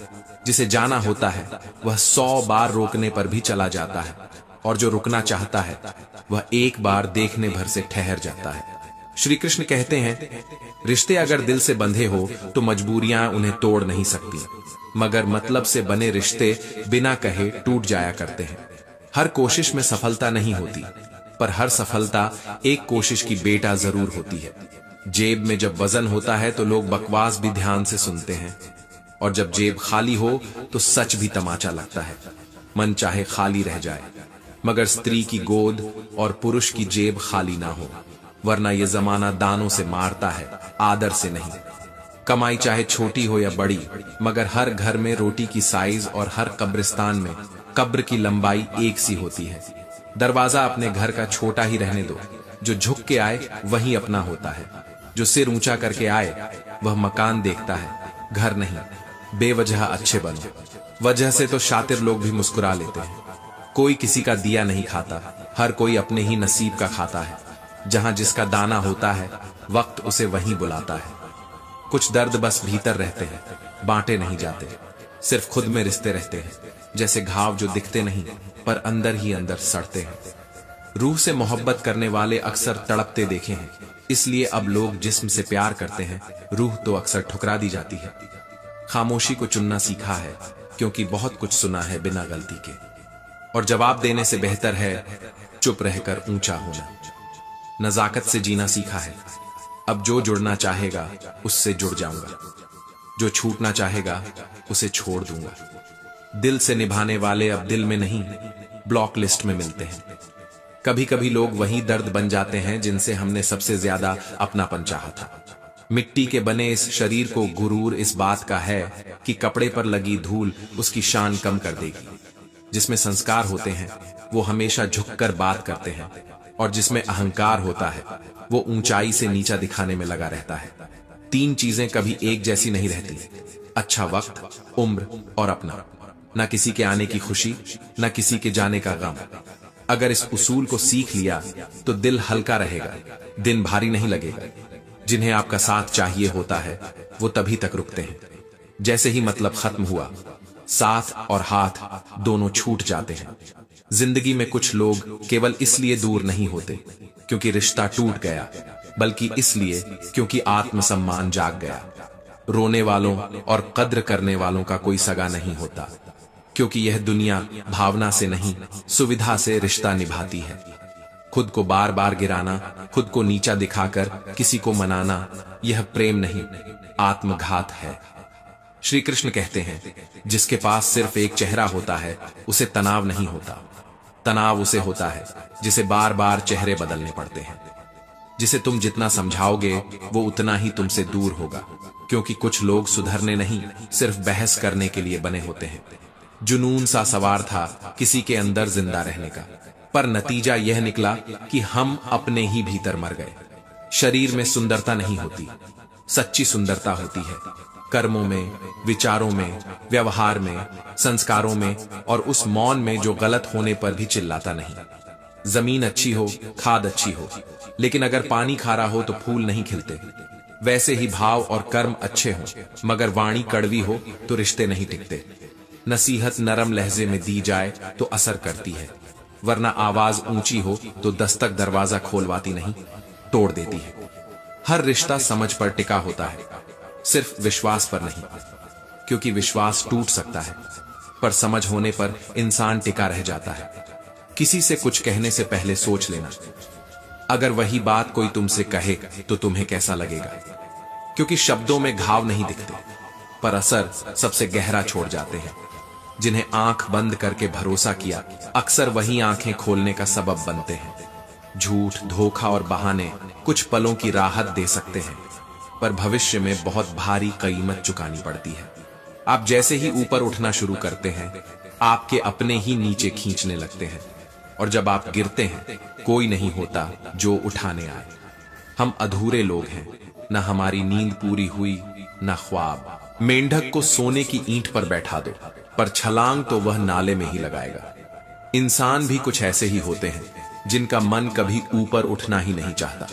जिसे जाना होता है वह 100 बार रोकने पर भी चला जाता है, और जो रुकना चाहता है वह एक बार देखने भर से ठहर जाता है। श्री कृष्ण कहते हैं, रिश्ते अगर दिल से बंधे हो तो मजबूरियां उन्हें तोड़ नहीं सकती, मगर मतलब से बने रिश्ते बिना कहे टूट जाया करते हैं। हर कोशिश में सफलता नहीं होती, पर हर सफलता एक कोशिश की बेटा जरूर होती है। जेब में जब वजन होता है तो लोग बकवास भी ध्यान से सुनते हैं, और जब जेब खाली हो तो सच भी तमाचा लगता है। मन चाहे खाली रह जाए, मगर स्त्री की गोद और पुरुष की जेब खाली ना हो, वरना यह जमाना दानों से मारता है, आदर से नहीं। कमाई चाहे छोटी हो या बड़ी, मगर हर घर में रोटी की साइज और हर कब्रिस्तान में कब्र की लंबाई एक सी होती है। दरवाजा अपने घर का छोटा ही रहने दो, जो झुक के आए वही अपना होता है। जो सिर ऊंचा करके आए वह मकान देखता है, घर नहीं। बेवजह अच्छे बनो, वजह से तो शातिर लोग भी मुस्कुरा लेते हैं। कोई किसी का दिया नहीं खाता, हर कोई अपने ही नसीब का खाता है। जहां जिसका दाना होता है वक्त उसे वहीं बुलाता है। कुछ दर्द बस भीतर रहते हैं, बांटे नहीं जाते, सिर्फ खुद में रिश्ते रहते हैं। जैसे घाव जो दिखते नहीं पर अंदर ही अंदर सड़ते हैं। रूह से मोहब्बत करने वाले अक्सर तड़पते देखे हैं, इसलिए अब लोग जिस्म से प्यार करते हैं, रूह तो अक्सर ठुकरा दी जाती है। खामोशी को चुनना सीखा है, क्योंकि बहुत कुछ सुना है बिना गलती के, और जवाब देने से बेहतर है चुप रहकर ऊंचा होना। नजाकत से जीना सीखा है, अब जो जुड़ना चाहेगा उससे जुड़ जाऊंगा, जो छूटना चाहेगा उसे छोड़ दूंगा। दिल से निभाने वाले अब दिल में नहीं, ब्लॉक लिस्ट में मिलते हैं। कभी कभी लोग वही दर्द बन जाते हैं जिनसे हमने सबसे ज्यादा अपनापन चाहा था। मिट्टी के बने इस शरीर को गुरूर इस बात का है कि कपड़े पर लगी धूल उसकी शान कम कर देगी। जिसमें संस्कार होते हैं वो हमेशा झुककर बात करते हैं, और जिसमें अहंकार होता है वो ऊंचाई से नीचा दिखाने में लगा रहता है। 3 चीजें कभी एक जैसी नहीं रहती, अच्छा वक्त, उम्र और अपना। न किसी के आने की खुशी, न किसी के जाने का गम। अगर इस उसूल को सीख लिया तो दिल हल्का रहेगा, दिन भारी नहीं लगेगा। जिन्हें आपका साथ चाहिए होता है वो तभी तक रुकते हैं। जैसे ही मतलब खत्म हुआ साथ और हाथ दोनों छूट जाते हैं। जिंदगी में कुछ लोग केवल इसलिए दूर नहीं होते क्योंकि रिश्ता टूट गया, बल्कि इसलिए क्योंकि आत्मसम्मान जाग गया। रोने वालों और कद्र करने वालों का कोई सगा नहीं होता, क्योंकि यह दुनिया भावना से नहीं, सुविधा से रिश्ता निभाती है। खुद को बार बार गिराना, खुद को नीचा दिखाकर किसी को मनाना, यह प्रेम नहीं, आत्मघात है। श्री कृष्ण कहते हैं, जिसके पास सिर्फ एक चेहरा होता है उसे तनाव नहीं होता। तनाव उसे होता है जिसे बार बार चेहरे बदलने पड़ते हैं। जिसे तुम जितना समझाओगे वो उतना ही तुमसे दूर होगा, क्योंकि कुछ लोग सुधरने नहीं, सिर्फ बहस करने के लिए बने होते हैं। जुनून सा सवार था किसी के अंदर जिंदा रहने का, पर नतीजा यह निकला कि हम अपने ही भीतर मर गए। शरीर में सुंदरता नहीं होती, सच्ची सुंदरता होती है कर्मों में, विचारों में, व्यवहार में, संस्कारों में, और उस मौन में जो गलत होने पर भी चिल्लाता नहीं। जमीन अच्छी हो, खाद अच्छी हो, लेकिन अगर पानी खारा हो तो फूल नहीं खिलते। वैसे ही भाव और कर्म अच्छे हों, मगर वाणी कड़वी हो तो रिश्ते नहीं टिकते। नसीहत नरम लहजे में दी जाए तो असर करती है, वरना आवाज ऊंची हो तो दस्तक दरवाजा खोलवाती नहीं, तोड़ देती है। हर रिश्ता समझ पर टिका होता है, सिर्फ विश्वास पर नहीं, क्योंकि विश्वास टूट सकता है, पर समझ होने पर इंसान टिका रह जाता है। किसी से कुछ कहने से पहले सोच लेना, अगर वही बात कोई तुमसे कहे तो तुम्हें कैसा लगेगा, क्योंकि शब्दों में घाव नहीं दिखते, पर असर सबसे गहरा छोड़ जाते हैं। जिन्हें आंख बंद करके भरोसा किया, अक्सर वही आंखें खोलने का सबब बनते हैं। झूठ, धोखा और बहाने कुछ पलों की राहत दे सकते हैं, पर भविष्य में बहुत भारी कीमत चुकानी पड़ती है। आप जैसे ही ऊपर उठना शुरू करते हैं, आपके अपने ही नीचे खींचने लगते हैं, और जब आप गिरते हैं कोई नहीं होता जो उठाने आए। हम अधूरे लोग हैं, न हमारी नींद पूरी हुई, न ख्वाब। मेंढक को सोने की ईंट पर बैठा दो, पर छलांग तो वह नाले में ही लगाएगा। इंसान भी कुछ ऐसे ही होते हैं, जिनका मन कभी ऊपर उठना ही नहीं चाहता।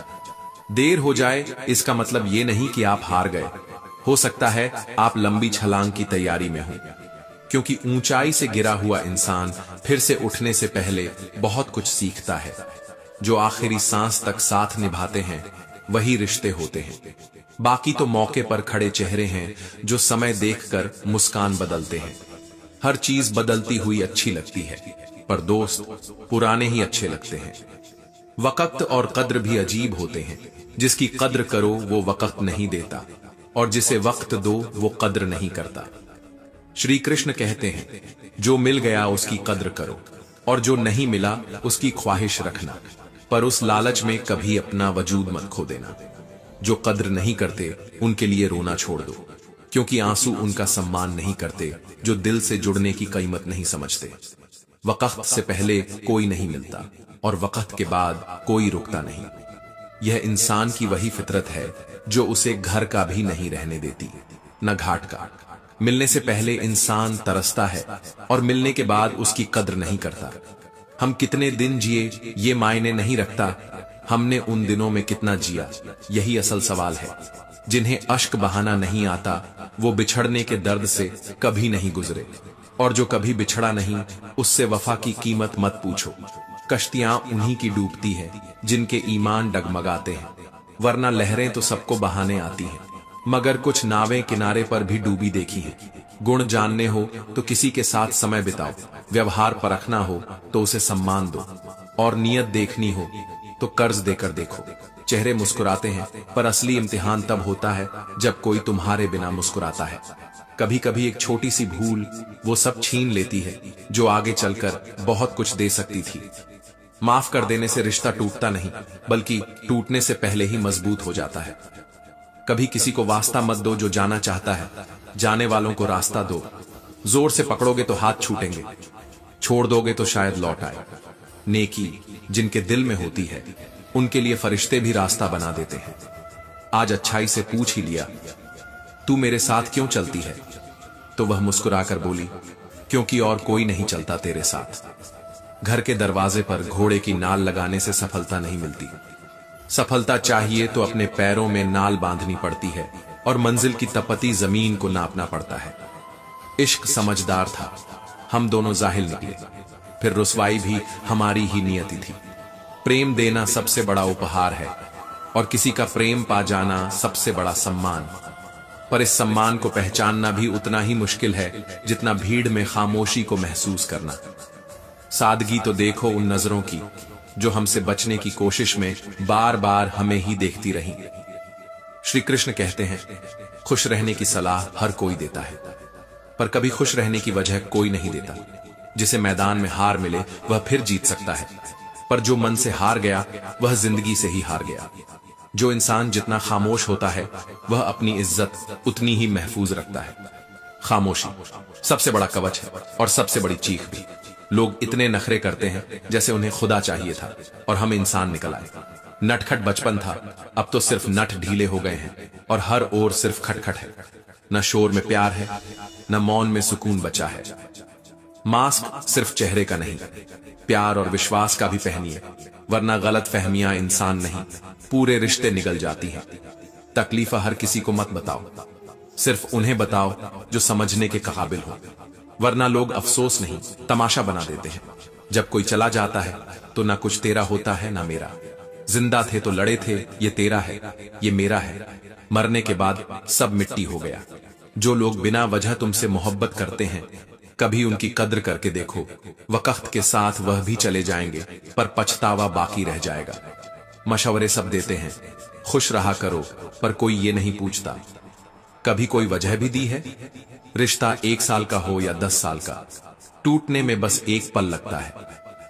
देर हो जाए इसका मतलब यह नहीं कि आप हार गए, हो सकता है आप लंबी छलांग की तैयारी में हो, क्योंकि ऊंचाई से गिरा हुआ इंसान फिर से उठने से पहले बहुत कुछ सीखता है। जो आखिरी सांस तक साथ निभाते हैं वही रिश्ते होते हैं। बाकी तो मौके पर खड़े चेहरे हैं जो समय देखकर मुस्कान बदलते हैं। हर चीज बदलती हुई अच्छी लगती है, पर दोस्त पुराने ही अच्छे लगते हैं। वक्त और कद्र भी अजीब होते हैं। जिसकी कद्र करो वो वक्त नहीं देता, और जिसे वक्त दो वो कद्र नहीं करता। श्री कृष्ण कहते हैं, जो मिल गया उसकी कद्र करो, और जो नहीं मिला उसकी ख्वाहिश रखना, पर उस लालच में कभी अपना वजूद मत खो देना। जो कद्र नहीं करते उनके लिए रोना छोड़ दो, क्योंकि आंसू उनका सम्मान नहीं करते जो दिल से जुड़ने की कीमत नहीं समझते। वक्त से पहले कोई नहीं मिलता, और वक्त के बाद कोई रुकता नहीं। यह इंसान की वही फितरत है जो उसे घर का भी नहीं रहने देती, न घाट का। मिलने से पहले इंसान तरसता है, और मिलने के बाद उसकी कद्र नहीं करता। हम कितने दिन जिए ये मायने नहीं रखता, हमने उन दिनों में कितना जिया यही असल सवाल है। जिन्हें अश्क बहाना नहीं आता वो बिछड़ने के दर्द से कभी नहीं गुजरे, और जो कभी बिछड़ा नहीं उससे वफा की कीमत मत पूछो। कश्तियां उन्हीं की डूबती है जिनके ईमान डगमगाते हैं, वरना लहरें तो सबको बहाने आती हैं, मगर कुछ नावें किनारे पर भी डूबी देखी हैं। गुण जानने हो तो किसी के साथ समय बिताओ, व्यवहार परखना हो तो उसे सम्मान दो, और नियत देखनी हो तो कर्ज देकर देखो। चेहरे मुस्कुराते हैं, पर असली इम्तिहान तब होता है जब कोई तुम्हारे बिना मुस्कुराता है। कभी कभी एक छोटी सी भूल वो सब छीन लेती है जो आगे चलकर बहुत कुछ दे सकती थी। माफ कर देने से रिश्ता टूटता नहीं, बल्कि टूटने से पहले ही मजबूत हो जाता है। कभी किसी को वास्ता मत दो जो जाना चाहता है, जाने वालों को रास्ता दो। जोर से पकड़ोगे तो हाथ छूटेंगे, छोड़ दोगे तो शायद लौट आए। नेकी जिनके दिल में होती है उनके लिए फरिश्ते भी रास्ता बना देते हैं। आज अच्छाई से पूछ ही लिया, तू मेरे साथ क्यों चलती है? तो वह मुस्कुराकर बोली, क्योंकि और कोई नहीं चलता तेरे साथ। घर के दरवाजे पर घोड़े की नाल लगाने से सफलता नहीं मिलती। सफलता चाहिए तो अपने पैरों में नाल बांधनी पड़ती है, और मंजिल की तपती जमीन को नापना पड़ता है। इश्क समझदार था, हम दोनों जाहिल निकले। फिर रुसवाई भी हमारी ही नियति थी। प्रेम देना सबसे बड़ा उपहार है और किसी का प्रेम पा जाना सबसे बड़ा सम्मान। पर इस सम्मान को पहचानना भी उतना ही मुश्किल है जितना भीड़ में खामोशी को महसूस करना। सादगी तो देखो उन नजरों की जो हमसे बचने की कोशिश में बार बार हमें ही देखती रही। श्री कृष्ण कहते हैं, खुश रहने की सलाह हर कोई देता है, पर कभी खुश रहने की वजह कोई नहीं देता। जिसे मैदान में हार मिले वह फिर जीत सकता है, पर जो मन से हार गया वह जिंदगी से ही हार गया। जो इंसान जितना खामोश होता है वह अपनी इज्जत उतनी ही महफूज रखता है। खामोशी सबसे बड़ा कवच है और सबसे बड़ी चीख भी। लोग इतने नखरे करते हैं जैसे उन्हें खुदा चाहिए था और हम इंसान निकल आए। नटखट बचपन था, अब तो सिर्फ नट ढीले हो गए हैं और हर ओर सिर्फ खटखट है। न शोर में प्यार है, न मौन में सुकून बचा है। मास्क सिर्फ चेहरे का नहीं, प्यार और विश्वास का भी पहनिए, वरना गलत फहमियां इंसान नहीं पूरे रिश्ते निगल जाती हैं। तकलीफा हर किसी को मत बताओ, सिर्फ उन्हें बताओ जो समझने के काबिल हो, वरना लोग अफसोस नहीं तमाशा बना देते हैं। जब कोई चला जाता है तो ना कुछ तेरा होता है ना मेरा। जिंदा थे तो लड़े थे, ये तेरा है ये मेरा है, मरने के बाद सब मिट्टी हो गया। जो लोग बिना वजह तुमसे मोहब्बत करते हैं कभी उनकी कद्र करके देखो, वक्त के साथ वह भी चले जाएंगे पर पछतावा बाकी रह जाएगा। मशवरे सब देते हैं, खुश रहा करो, पर कोई ये नहीं पूछता कभी कोई वजह भी दी है। रिश्ता 1 साल का हो या 10 साल का, टूटने में बस एक पल लगता है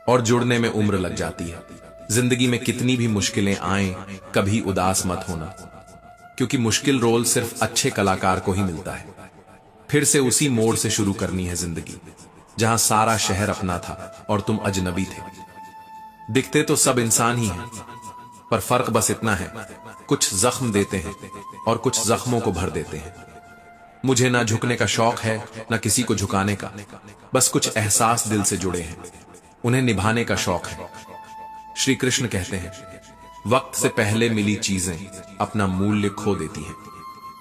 और जुड़ने में उम्र लग जाती है। जिंदगी में कितनी भी मुश्किलें आएं, कभी उदास मत होना, क्योंकि मुश्किल रोल सिर्फ अच्छे कलाकार को ही मिलता है। फिर से उसी मोड़ से शुरू करनी है जिंदगी, जहां सारा शहर अपना था और तुम अजनबी थे। दिखते तो सब इंसान ही हैं, पर फर्क बस इतना है, कुछ जख्म देते हैं और कुछ जख्मों को भर देते हैं। मुझे ना झुकने का शौक है ना किसी को झुकाने का, बस कुछ एहसास दिल से जुड़े हैं, उन्हें निभाने का शौक है। श्री कृष्ण कहते हैं, वक्त से पहले मिली चीजें अपना मूल्य खो देती हैं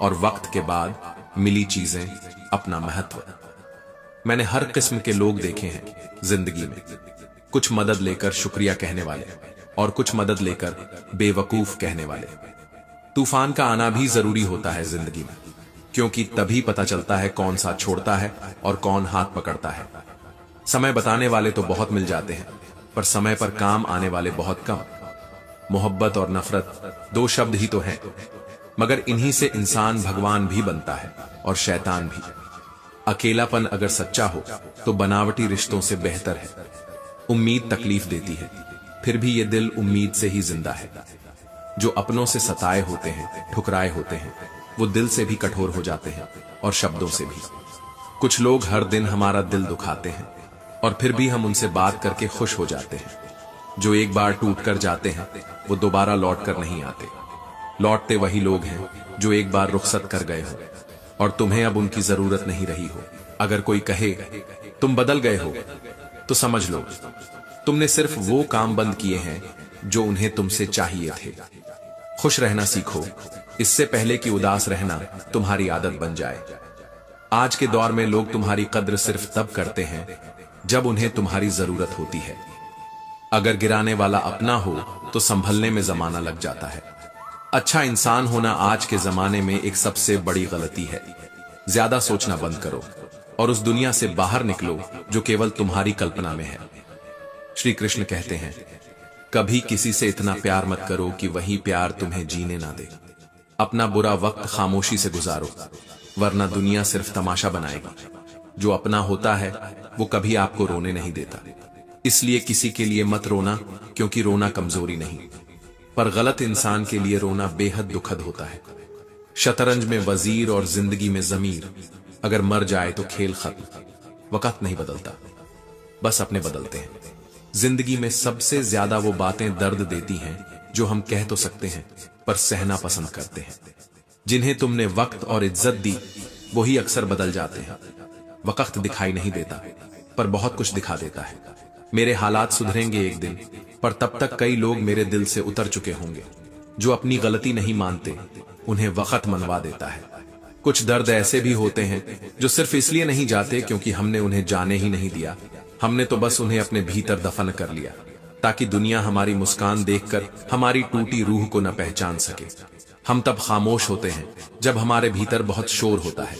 और वक्त के बाद मिली चीजें अपना महत्व। मैंने हर किस्म के लोग देखे हैं जिंदगी में, कुछ मदद लेकर शुक्रिया कहने वाले और कुछ मदद लेकर बेवकूफ कहने वाले। तूफान का आना भी जरूरी होता है जिंदगी में, क्योंकि तभी पता चलता है कौन साथ छोड़ता है और कौन हाथ पकड़ता है। समय बताने वाले तो बहुत मिल जाते हैं, पर समय पर काम आने वाले बहुत कम। मोहब्बत और नफरत 2 शब्द ही तो हैं, मगर इन्हीं से इंसान भगवान भी बनता है और शैतान भी। अकेलापन अगर सच्चा हो तो बनावटी रिश्तों से बेहतर है। उम्मीद तकलीफ देती है, फिर भी ये दिल उम्मीद से ही जिंदा है। जो अपनों से सताए होते हैं, ठुकराए होते हैं, वो दिल से भी कठोर हो जाते हैं और शब्दों से भी। कुछ लोग हर दिन हमारा दिल दुखाते हैं और फिर भी हम उनसे बात करके खुश हो जाते हैं। जो एक बार टूट कर जाते हैं वो दोबारा लौट कर नहीं आते। लौटते वही लोग हैं जो एक बार रुखसत कर गए हो और तुम्हें अब उनकी जरूरत नहीं रही हो। अगर कोई कहे तुम बदल गए हो तो समझ लो तुमने सिर्फ वो काम बंद किए हैं जो उन्हें तुमसे चाहिए थे। खुश रहना सीखो, इससे पहले कि उदास रहना तुम्हारी आदत बन जाए। आज के दौर में लोग तुम्हारी कद्र सिर्फ तब करते हैं जब उन्हें तुम्हारी जरूरत होती है। अगर गिराने वाला अपना हो तो संभलने में जमाना लग जाता है। अच्छा इंसान होना आज के जमाने में एक सबसे बड़ी गलती है। ज्यादा सोचना बंद करो और उस दुनिया से बाहर निकलो जो केवल तुम्हारी कल्पना में है। श्री कृष्ण कहते हैं, कभी किसी से इतना प्यार मत करो कि वही प्यार तुम्हें जीने ना दे। अपना बुरा वक्त खामोशी से गुजारो, वरना दुनिया सिर्फ तमाशा बनाएगी। जो अपना होता है वो कभी आपको रोने नहीं देता। इसलिए किसी के लिए मत रोना, क्योंकि रोना कमजोरी नहीं, पर गलत इंसान के लिए रोना बेहद दुखद होता है। शतरंज में वजीर और जिंदगी में जमीर, अगर मर जाए तो खेल खत्म। वक्त नहीं बदलता, बस अपने बदलते हैं। जिंदगी में सबसे ज्यादा वो बातें दर्द देती हैं जो हम कह तो सकते हैं पर सहना पसंद करते हैं। जिन्हें तुमने वक्त और इज्जत दी वही अक्सर बदल जाते हैं। वक्त दिखाई नहीं देता पर बहुत कुछ दिखा देता है। मेरे हालात सुधरेंगे एक दिन, पर तब तक कई लोग मेरे दिल से उतर चुके होंगे। जो अपनी गलती नहीं मानते उन्हें वक्त मनवा देता है। कुछ दर्द ऐसे भी होते हैं जो सिर्फ इसलिए नहीं जाते क्योंकि हमने उन्हें जाने ही नहीं दिया। हमने तो बस उन्हें अपने भीतर दफन कर लिया ताकि दुनिया हमारी मुस्कान देखकर हमारी टूटी रूह को न पहचान सके। हम तब खामोश होते हैं जब हमारे भीतर बहुत शोर होता है।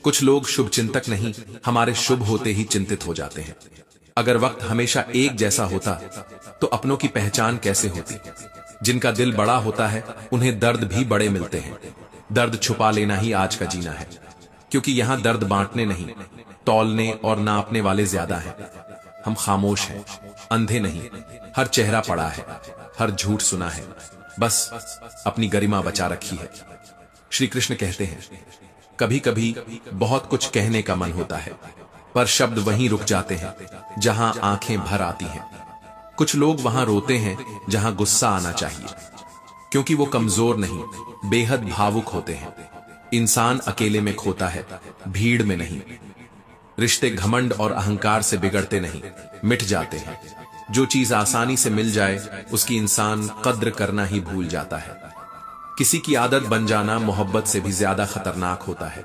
कुछ लोग शुभ चिंतक नहीं, हमारे शुभ होते ही चिंतित हो जाते हैं। अगर वक्त हमेशा एक जैसा होता तो अपनों की पहचान कैसे होती। जिनका दिल बड़ा होता है उन्हें दर्द भी बड़े मिलते हैं। दर्द छुपा लेना ही आज का जीना है, क्योंकि यहां दर्द बांटने नहीं, तौलने और नापने वाले ज्यादा हैं। हम खामोश हैं, अंधे नहीं। हर चेहरा पड़ा है, हर झूठ सुना है, बस अपनी गरिमा बचा रखी है। श्री कृष्ण कहते हैं, कभी कभी बहुत कुछ कहने का मन होता है, पर शब्द वहीं रुक जाते हैं जहां आंखें भर आती हैं। कुछ लोग वहां रोते हैं जहां गुस्सा आना चाहिए, क्योंकि वो कमजोर नहीं, बेहद भावुक होते हैं। इंसान अकेले में खोता है, भीड़ में नहीं। रिश्ते घमंड और अहंकार से बिगड़ते नहीं, मिट जाते हैं। जो चीज आसानी से मिल जाए उसकी इंसान कद्र करना ही भूल जाता है। किसी की आदत बन जाना मोहब्बत से भी ज्यादा खतरनाक होता है।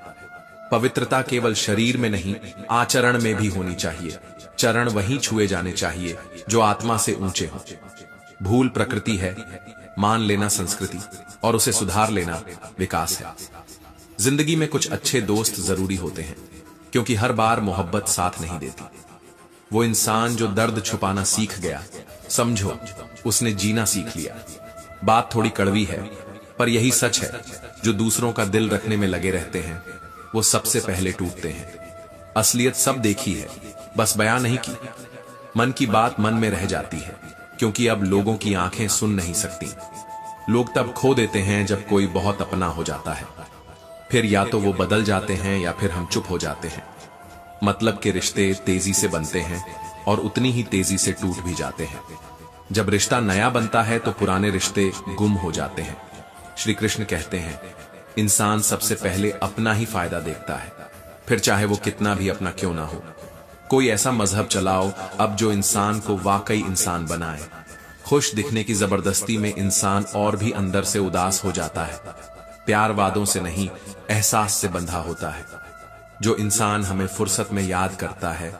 पवित्रता केवल शरीर में नहीं, आचरण में भी होनी चाहिए। चरण वहीं छुए जाने चाहिए जो आत्मा से ऊंचे हों। भूल प्रकृति है, मान लेना संस्कृति, और उसे सुधार लेना विकास है। जिंदगी में कुछ अच्छे दोस्त जरूरी होते हैं, क्योंकि हर बार मोहब्बत साथ नहीं देती। वो इंसान जो दर्द छुपाना सीख गया, समझो उसने जीना सीख लिया। बात थोड़ी कड़वी है, पर यही सच है। जो दूसरों का दिल रखने में लगे रहते हैं वो सबसे पहले टूटते हैं। असलियत सब देखी है, बस बयां नहीं की। मन की बात मन में रह जाती है, क्योंकि अब लोगों की आंखें सुन नहीं सकती। लोग तब खो देते हैं जब कोई बहुत अपना हो जाता है। फिर या तो वो बदल जाते हैं या फिर हम चुप हो जाते हैं। मतलब के रिश्ते तेजी से बनते हैं और उतनी ही तेजी से टूट भी जाते हैं। जब रिश्ता नया बनता है तो पुराने रिश्ते गुम हो जाते हैं। श्री कृष्ण कहते हैं, इंसान सबसे पहले अपना ही फायदा देखता है, फिर चाहे वो कितना भी अपना क्यों ना हो। कोई ऐसा मजहब चलाओ अब जो इंसान को वाकई इंसान बनाए। खुश दिखने की जबरदस्ती में इंसान और भी अंदर से उदास हो जाता है। प्यार वादों से नहीं, एहसास से बंधा होता है। जो इंसान हमें फुर्सत में याद करता है,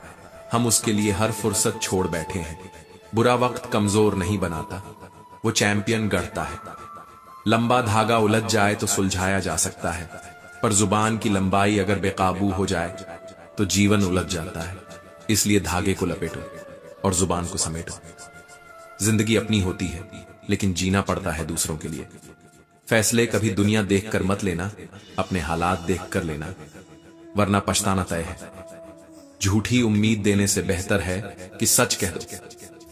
हम उसके लिए हर फुर्सत छोड़ बैठे हैं। बुरा वक्त कमजोर नहीं बनाता, वो चैंपियन गढ़ता है। लंबा धागा उलझ जाए तो सुलझाया जा सकता है, पर जुबान की लंबाई अगर बेकाबू हो जाए तो जीवन उलझ जाता है। इसलिए धागे को लपेटो और जुबान को समेटो। जिंदगी अपनी होती है, लेकिन जीना पड़ता है दूसरों के लिए। फैसले कभी दुनिया देखकर मत लेना, अपने हालात देखकर लेना, वरना पछताना तय है। झूठी उम्मीद देने से बेहतर है कि सच कह दो,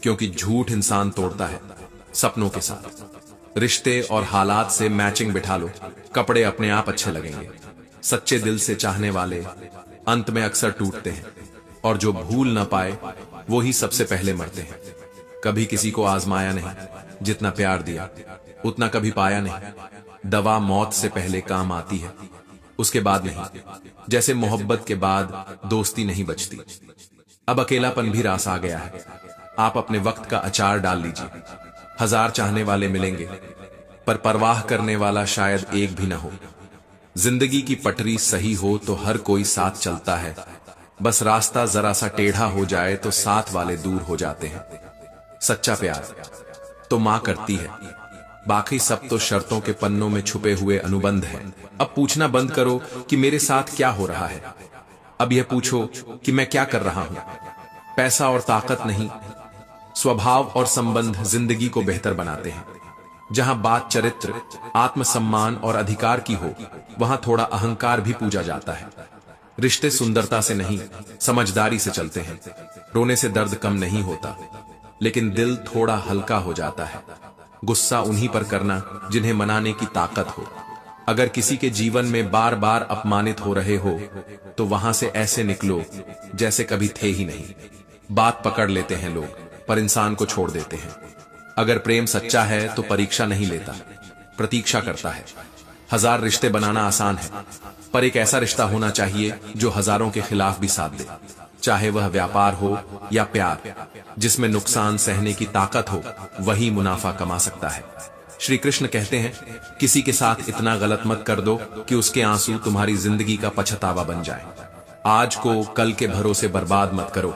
क्योंकि झूठ इंसान तोड़ता है सपनों के साथ। रिश्ते और हालात से मैचिंग बिठा लो, कपड़े अपने आप अच्छे लगेंगे। सच्चे दिल से चाहने वाले अंत में अक्सर टूटते हैं, और जो भूल ना पाए वो ही सबसे पहले मरते हैं। कभी किसी को आजमाया नहीं, जितना प्यार दिया उतना कभी पाया नहीं। दवा मौत से पहले काम आती है, उसके बाद नहीं। जैसे मोहब्बत के बाद दोस्ती नहीं बचती। अब अकेलापन भी रास आ गया है। आप अपने वक्त का अचार डाल लीजिए। 1000 चाहने वाले मिलेंगे, पर परवाह करने वाला शायद एक भी ना हो। जिंदगी की पटरी सही हो तो हर कोई साथ चलता है, बस रास्ता जरा सा टेढ़ा हो जाए तो साथ वाले दूर हो जाते हैं। सच्चा प्यार तो मां करती है, बाकी सब तो शर्तों के पन्नों में छुपे हुए अनुबंध हैं। अब पूछना बंद करो कि मेरे साथ क्या हो रहा है, अब यह पूछो कि मैं क्या कर रहा हूं। पैसा और ताकत नहीं, स्वभाव और संबंध जिंदगी को बेहतर बनाते हैं। जहां बात चरित्र, आत्मसम्मान और अधिकार की हो, वहां थोड़ा अहंकार भी पूजा जाता है। रिश्ते सुंदरता से नहीं, समझदारी से चलते हैं। रोने से दर्द कम नहीं होता, लेकिन दिल थोड़ा हल्का हो जाता है। गुस्सा उन्हीं पर करना जिन्हें मनाने की ताकत हो। अगर किसी के जीवन में बार बार अपमानित हो रहे हो तो वहां से ऐसे निकलो जैसे कभी थे ही नहीं। बात पकड़ लेते हैं लोग, पर इंसान को छोड़ देते हैं। अगर प्रेम सच्चा है तो परीक्षा नहीं लेता, प्रतीक्षा करता है। 1000 रिश्ते बनाना आसान है, पर एक ऐसा रिश्ता होना चाहिए जो हजारों के खिलाफ भी साथ दे। चाहे वह व्यापार हो या प्यार, जिसमें नुकसान सहने की ताकत हो, वही मुनाफा कमा सकता है। श्री कृष्ण कहते हैं, किसी के साथ इतना गलत मत कर दो कि उसके आंसू तुम्हारी जिंदगी का पछतावा बन जाए। आज को कल के भरोसे बर्बाद मत करो,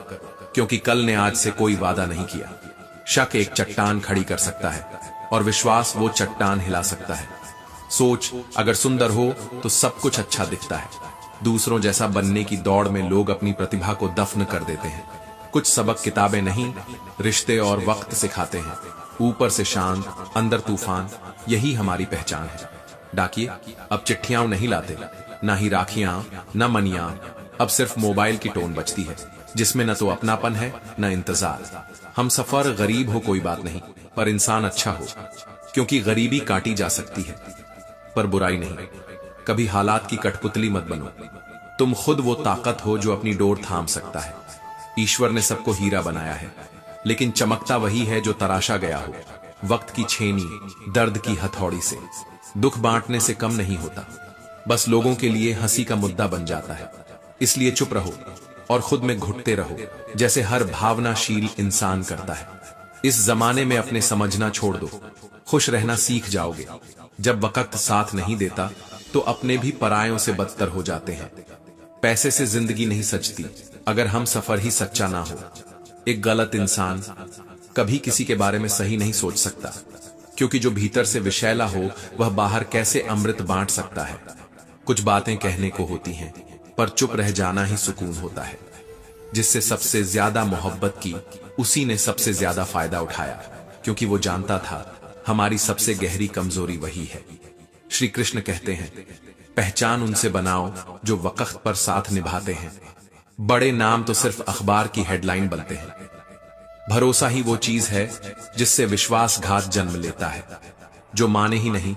क्योंकि कल ने आज से कोई वादा नहीं किया। शक एक चट्टान खड़ी कर सकता है और विश्वास वो चट्टान हिला सकता है। सोच अगर सुंदर हो तो सब कुछ अच्छा दिखता है। दूसरों जैसा बनने की दौड़ में लोग अपनी प्रतिभा को दफन कर देते हैं। कुछ सबक किताबें नहीं, रिश्ते और वक्त सिखाते हैं। ऊपर से शांत, अंदर तूफान, यही हमारी पहचान है। डाकिए अब चिट्ठियां नहीं लाते, ना ही राखियां, ना मनियां। अब सिर्फ मोबाइल की टोन बजती है, जिसमें न तो अपनापन है न इंतजार। हम सफर गरीब हो कोई बात नहीं, पर इंसान अच्छा हो, क्योंकि गरीबी काटी जा सकती है पर बुराई नहीं। कभी हालात की कठपुतली मत बनो। तुम खुद वो ताकत हो जो अपनी डोर थाम सकता है। ईश्वर ने सबको हीरा बनाया है, लेकिन चमकता वही है जो तराशा गया हो। वक्त की छेनी, दर्द की हथौड़ी से दुख बांटने से कम नहीं होता, बस लोगों के लिए हंसी का मुद्दा बन जाता है। इसलिए चुप रहो और खुद में घुटते रहो, जैसे हर भावनाशील इंसान करता है। इस जमाने में अपने समझना छोड़ दो, खुश रहना सीख जाओगे। जब वक्त साथ नहीं देता तो अपने भी परायों से बदतर हो जाते हैं। पैसे से जिंदगी नहीं सजती अगर हम सफर ही सच्चा ना हो। एक गलत इंसान कभी किसी के बारे में सही नहीं सोच सकता, क्योंकि जो भीतर से विषैला हो वह बाहर कैसे अमृत बांट सकता है। कुछ बातें कहने को होती हैं, पर चुप रह जाना ही सुकून होता है। जिससे सबसे ज्यादा मोहब्बत की, उसी ने सबसे ज्यादा फायदा उठाया, क्योंकि वो जानता था हमारी सबसे गहरी कमजोरी वही है। श्री कृष्ण कहते हैं, पहचान उनसे बनाओ जो वक्त पर साथ निभाते हैं। बड़े नाम तो सिर्फ अखबार की हेडलाइन बनते हैं। भरोसा ही वो चीज है जिससे विश्वासघात जन्म लेता है। जो माने ही नहीं,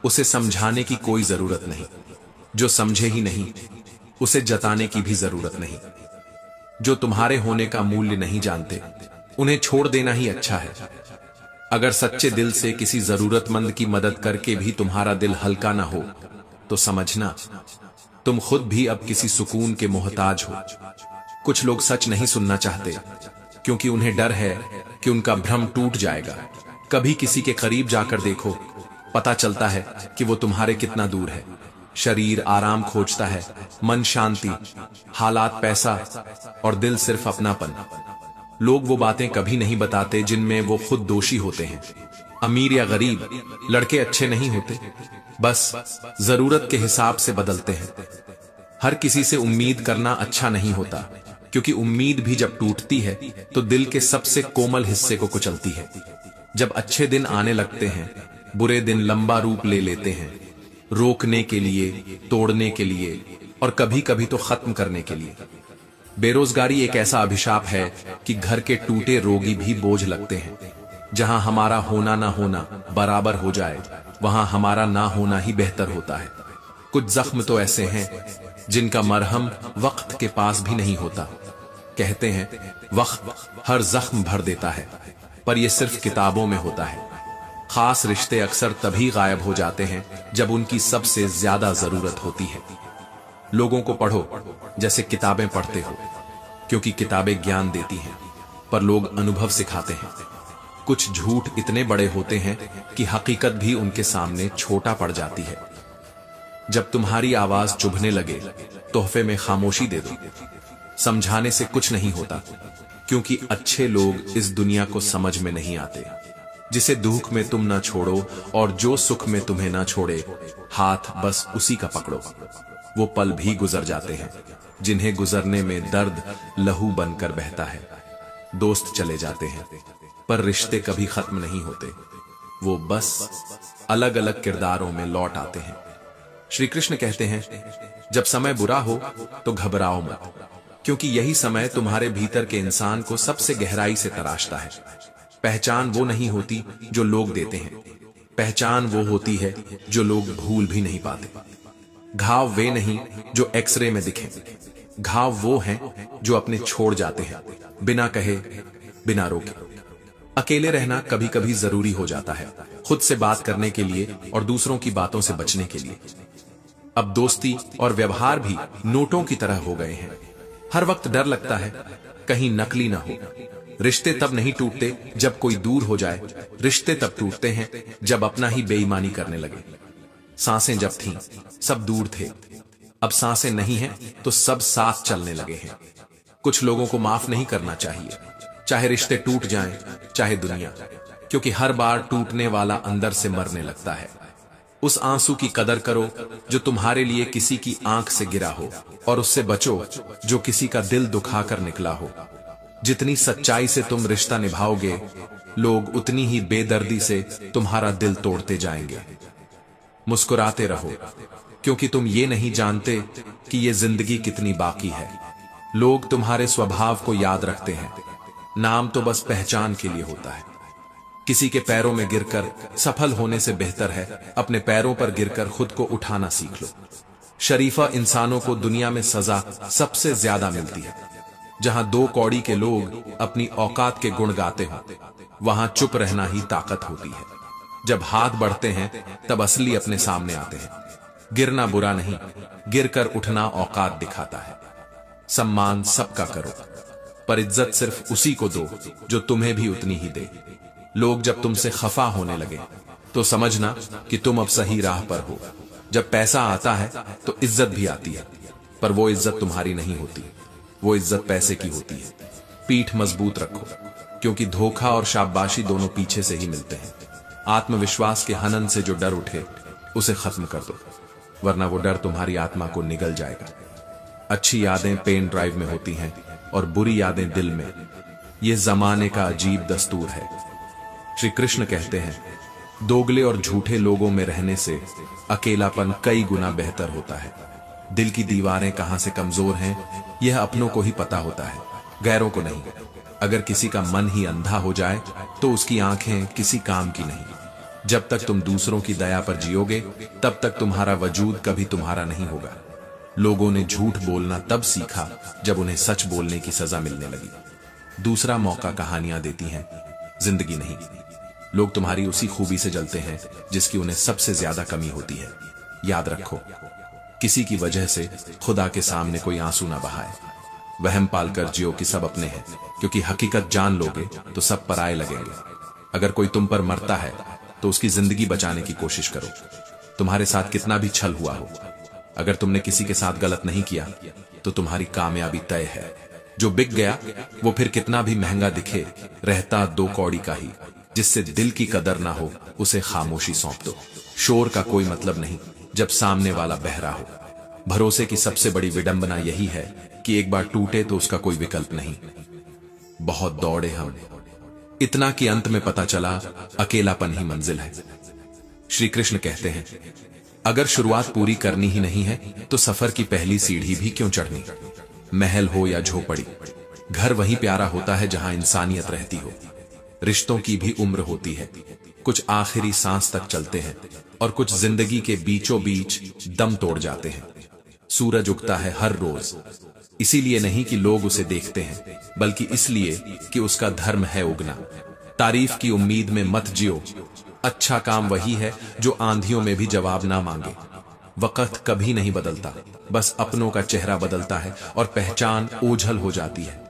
उसे समझाने की कोई जरूरत नहीं। जो समझे ही नहीं, उसे जताने की भी जरूरत नहीं। जो तुम्हारे होने का मूल्य नहीं जानते, उन्हें छोड़ देना ही अच्छा है। अगर सच्चे दिल से किसी जरूरतमंद की मदद करके भी तुम्हारा दिल हल्का ना हो, तो समझना तुम खुद भी अब किसी सुकून के मोहताज हो। कुछ लोग सच नहीं सुनना चाहते, क्योंकि उन्हें डर है कि उनका भ्रम टूट जाएगा। कभी किसी के करीब जाकर देखो, पता चलता है कि वो तुम्हारे कितना दूर है। शरीर आराम खोजता है, मन शांति, हालात पैसा और दिल सिर्फ अपनापन। लोग वो बातें कभी नहीं बताते जिनमें वो खुद दोषी होते हैं। अमीर या गरीब, लड़के अच्छे नहीं होते, बस जरूरत के हिसाब से बदलते हैं। हर किसी से उम्मीद करना अच्छा नहीं होता, क्योंकि उम्मीद भी जब टूटती है तो दिल के सबसे कोमल हिस्से को कुचलती है। जब अच्छे दिन आने लगते हैं, बुरे दिन लंबा रूप ले लेते हैं, रोकने के लिए, तोड़ने के लिए और कभी कभी तो खत्म करने के लिए। बेरोजगारी एक ऐसा अभिशाप है कि घर के टूटे रोगी भी बोझ लगते हैं। जहां हमारा होना ना होना बराबर हो जाए, वहां हमारा ना होना ही बेहतर होता है। कुछ जख्म तो ऐसे हैं जिनका मरहम वक्त के पास भी नहीं होता। कहते हैं वक्त हर जख्म भर देता है, पर यह सिर्फ किताबों में होता है। खास रिश्ते अक्सर तभी गायब हो जाते हैं जब उनकी सबसे ज्यादा जरूरत होती है। लोगों को पढ़ो जैसे किताबें पढ़ते हो, क्योंकि किताबें ज्ञान देती हैं, पर लोग अनुभव सिखाते हैं। कुछ झूठ इतने बड़े होते हैं कि हकीकत भी उनके सामने छोटा पड़ जाती है। जब तुम्हारी आवाज चुभने लगे, तोहफे में खामोशी दे दो। समझाने से कुछ नहीं होता, क्योंकि अच्छे लोग इस दुनिया को समझ में नहीं आते। जिसे दुख में तुम ना छोड़ो और जो सुख में तुम्हें ना छोड़े, हाथ बस उसी का पकड़ो। वो पल भी गुजर जाते हैं जिन्हें गुजरने में दर्द लहू बनकर बहता है। दोस्त चले जाते हैं, पर रिश्ते कभी खत्म नहीं होते। वो बस अलग अलग किरदारों में लौट आते हैं। श्री कृष्ण कहते हैं, जब समय बुरा हो तो घबराओ मत, क्योंकि यही समय तुम्हारे भीतर के इंसान को सबसे गहराई से तराशता है। पहचान वो नहीं होती जो लोग देते हैं, पहचान वो होती है जो लोग भूल भी नहीं पाते। घाव वे नहीं जो एक्सरे में दिखें, घाव वो हैं जो अपने छोड़ जाते हैं, बिना कहे, बिना रोके। अकेले रहना कभी कभी जरूरी हो जाता है, खुद से बात करने के लिए और दूसरों की बातों से बचने के लिए। अब दोस्ती और व्यवहार भी नोटों की तरह हो गए हैं। हर वक्त डर लगता है कहीं नकली ना हो। रिश्ते तब नहीं टूटते जब कोई दूर हो जाए, रिश्ते तब टूटते हैं जब अपना ही बेईमानी करने लगे। सांसें जब थीं सब दूर थे, अब सांसें नहीं हैं तो सब साथ चलने लगे हैं। कुछ लोगों को माफ नहीं करना चाहिए, चाहे रिश्ते टूट जाएं, चाहे दुनिया, क्योंकि हर बार टूटने वाला अंदर से मरने लगता है। उस आंसू की कदर करो जो तुम्हारे लिए किसी की आंख से गिरा हो, और उससे बचो जो किसी का दिल दुखाकर निकला हो। जितनी सच्चाई से तुम रिश्ता निभाओगे, लोग उतनी ही बेदर्दी से तुम्हारा दिल तोड़ते जाएंगे। मुस्कुराते रहो, क्योंकि तुम ये नहीं जानते कि ये जिंदगी कितनी बाकी है। लोग तुम्हारे स्वभाव को याद रखते हैं, नाम तो बस पहचान के लिए होता है। किसी के पैरों में गिरकर सफल होने से बेहतर है अपने पैरों पर गिरकर खुद को उठाना सीख लो। शरीफा इंसानों को दुनिया में सजा सबसे ज्यादा मिलती है। जहां दो कौड़ी के लोग अपनी औकात के गुण गाते हो, वहां चुप रहना ही ताकत होती है। जब हाथ बढ़ते हैं तब असली अपने सामने आते हैं। गिरना बुरा नहीं, गिरकर उठना औकात दिखाता है। सम्मान सबका करो, पर इज्जत सिर्फ उसी को दो जो तुम्हें भी उतनी ही दे। लोग जब तुमसे खफा होने लगे तो समझना कि तुम अब सही राह पर हो। जब पैसा आता है तो इज्जत भी आती है, पर वो इज्जत तुम्हारी नहीं होती, वो इज्जत पैसे की होती है। पीठ मजबूत रखो, क्योंकि धोखा और शाबाशी दोनों पीछे से ही मिलते हैं। आत्मविश्वास के हनन से जो डर उठे उसे खत्म कर दो, वरना वो डर तुम्हारी आत्मा को निगल जाएगा। अच्छी यादें पेन ड्राइव में होती हैं और बुरी यादें दिल में। ये जमाने का अजीब दस्तूर है। श्री कृष्ण कहते हैं, दोगले और झूठे लोगों में रहने से अकेलापन कई गुना बेहतर होता है। दिल की दीवारें कहां से कमजोर हैं यह अपनों को ही पता होता है, गैरों को नहीं। अगर किसी का मन ही अंधा हो जाए तो उसकी आंखें किसी काम की नहीं। जब तक तुम दूसरों की दया पर जियोगे तब तक तुम्हारा वजूद कभी तुम्हारा नहीं होगा। लोगों ने झूठ बोलना तब सीखा जब उन्हें सच बोलने की सजा मिलने लगी। दूसरा मौका कहानियां देती हैं, जिंदगी नहीं। लोग तुम्हारी उसी खूबी से जलते हैं जिसकी उन्हें सबसे ज्यादा कमी होती है। याद रखो, किसी की वजह से खुदा के सामने कोई आंसू ना बहाए। वहम पालकर जियो कि सब अपने हैं, क्योंकि हकीकत जान लोगे तो सब पराए लगेंगे। अगर कोई तुम पर मरता है तो उसकी जिंदगी बचाने की कोशिश करो, तुम्हारे साथ कितना भी छल हुआ हो। अगर तुमने किसी के साथ गलत नहीं किया तो तुम्हारी कामयाबी तय है। जो बिक गया वो फिर कितना भी महंगा दिखे, रहता दो कौड़ी का ही। जिससे दिल की कदर ना हो उसे खामोशी सौंप दो। शोर का कोई मतलब नहीं जब सामने वाला बहरा हो। भरोसे की सबसे बड़ी विडंबना यही है कि एक बार टूटे तो उसका कोई विकल्प नहीं। बहुत दौड़े हम, इतना कि अंत में पता चला अकेलापन ही मंजिल है। श्री कृष्ण कहते हैं, अगर शुरुआत पूरी करनी ही नहीं है तो सफर की पहली सीढ़ी भी क्यों चढ़नी। महल हो या झोपड़ी, घर वहीं प्यारा होता है जहां इंसानियत रहती हो। रिश्तों की भी उम्र होती है, कुछ आखिरी सांस तक चलते हैं और कुछ जिंदगी के बीचों बीच दम तोड़ जाते हैं। सूरज उगता है हर रोज, इसीलिए नहीं कि लोग उसे देखते हैं, बल्कि इसलिए कि उसका धर्म है उगना। तारीफ की उम्मीद में मत जियो, अच्छा काम वही है जो आंधियों में भी जवाब ना मांगे। वक्त कभी नहीं बदलता, बस अपनों का चेहरा बदलता है और पहचान ओझल हो जाती है।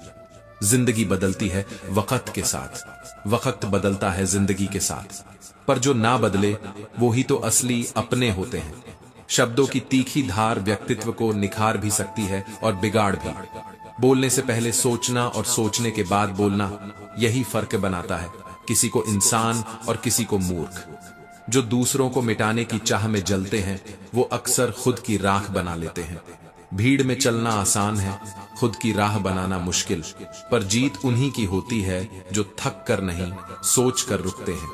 जिंदगी बदलती है वक्त के साथ, वक्त बदलता है जिंदगी के साथ, पर जो ना बदले वो ही तो असली अपने होते हैं। शब्दों की तीखी धार व्यक्तित्व को निखार भी सकती है और बिगाड़ भी। बोलने से पहले सोचना और सोचने के बाद बोलना, यही फर्क बनाता है किसी को इंसान और किसी को मूर्ख। जो दूसरों को मिटाने की चाह में जलते हैं वो अक्सर खुद की राख बना लेते हैं। भीड़ में चलना आसान है, खुद की राह बनाना मुश्किल, पर जीत उन्हीं की होती है जो थक कर नहीं, सोच कर रुकते हैं।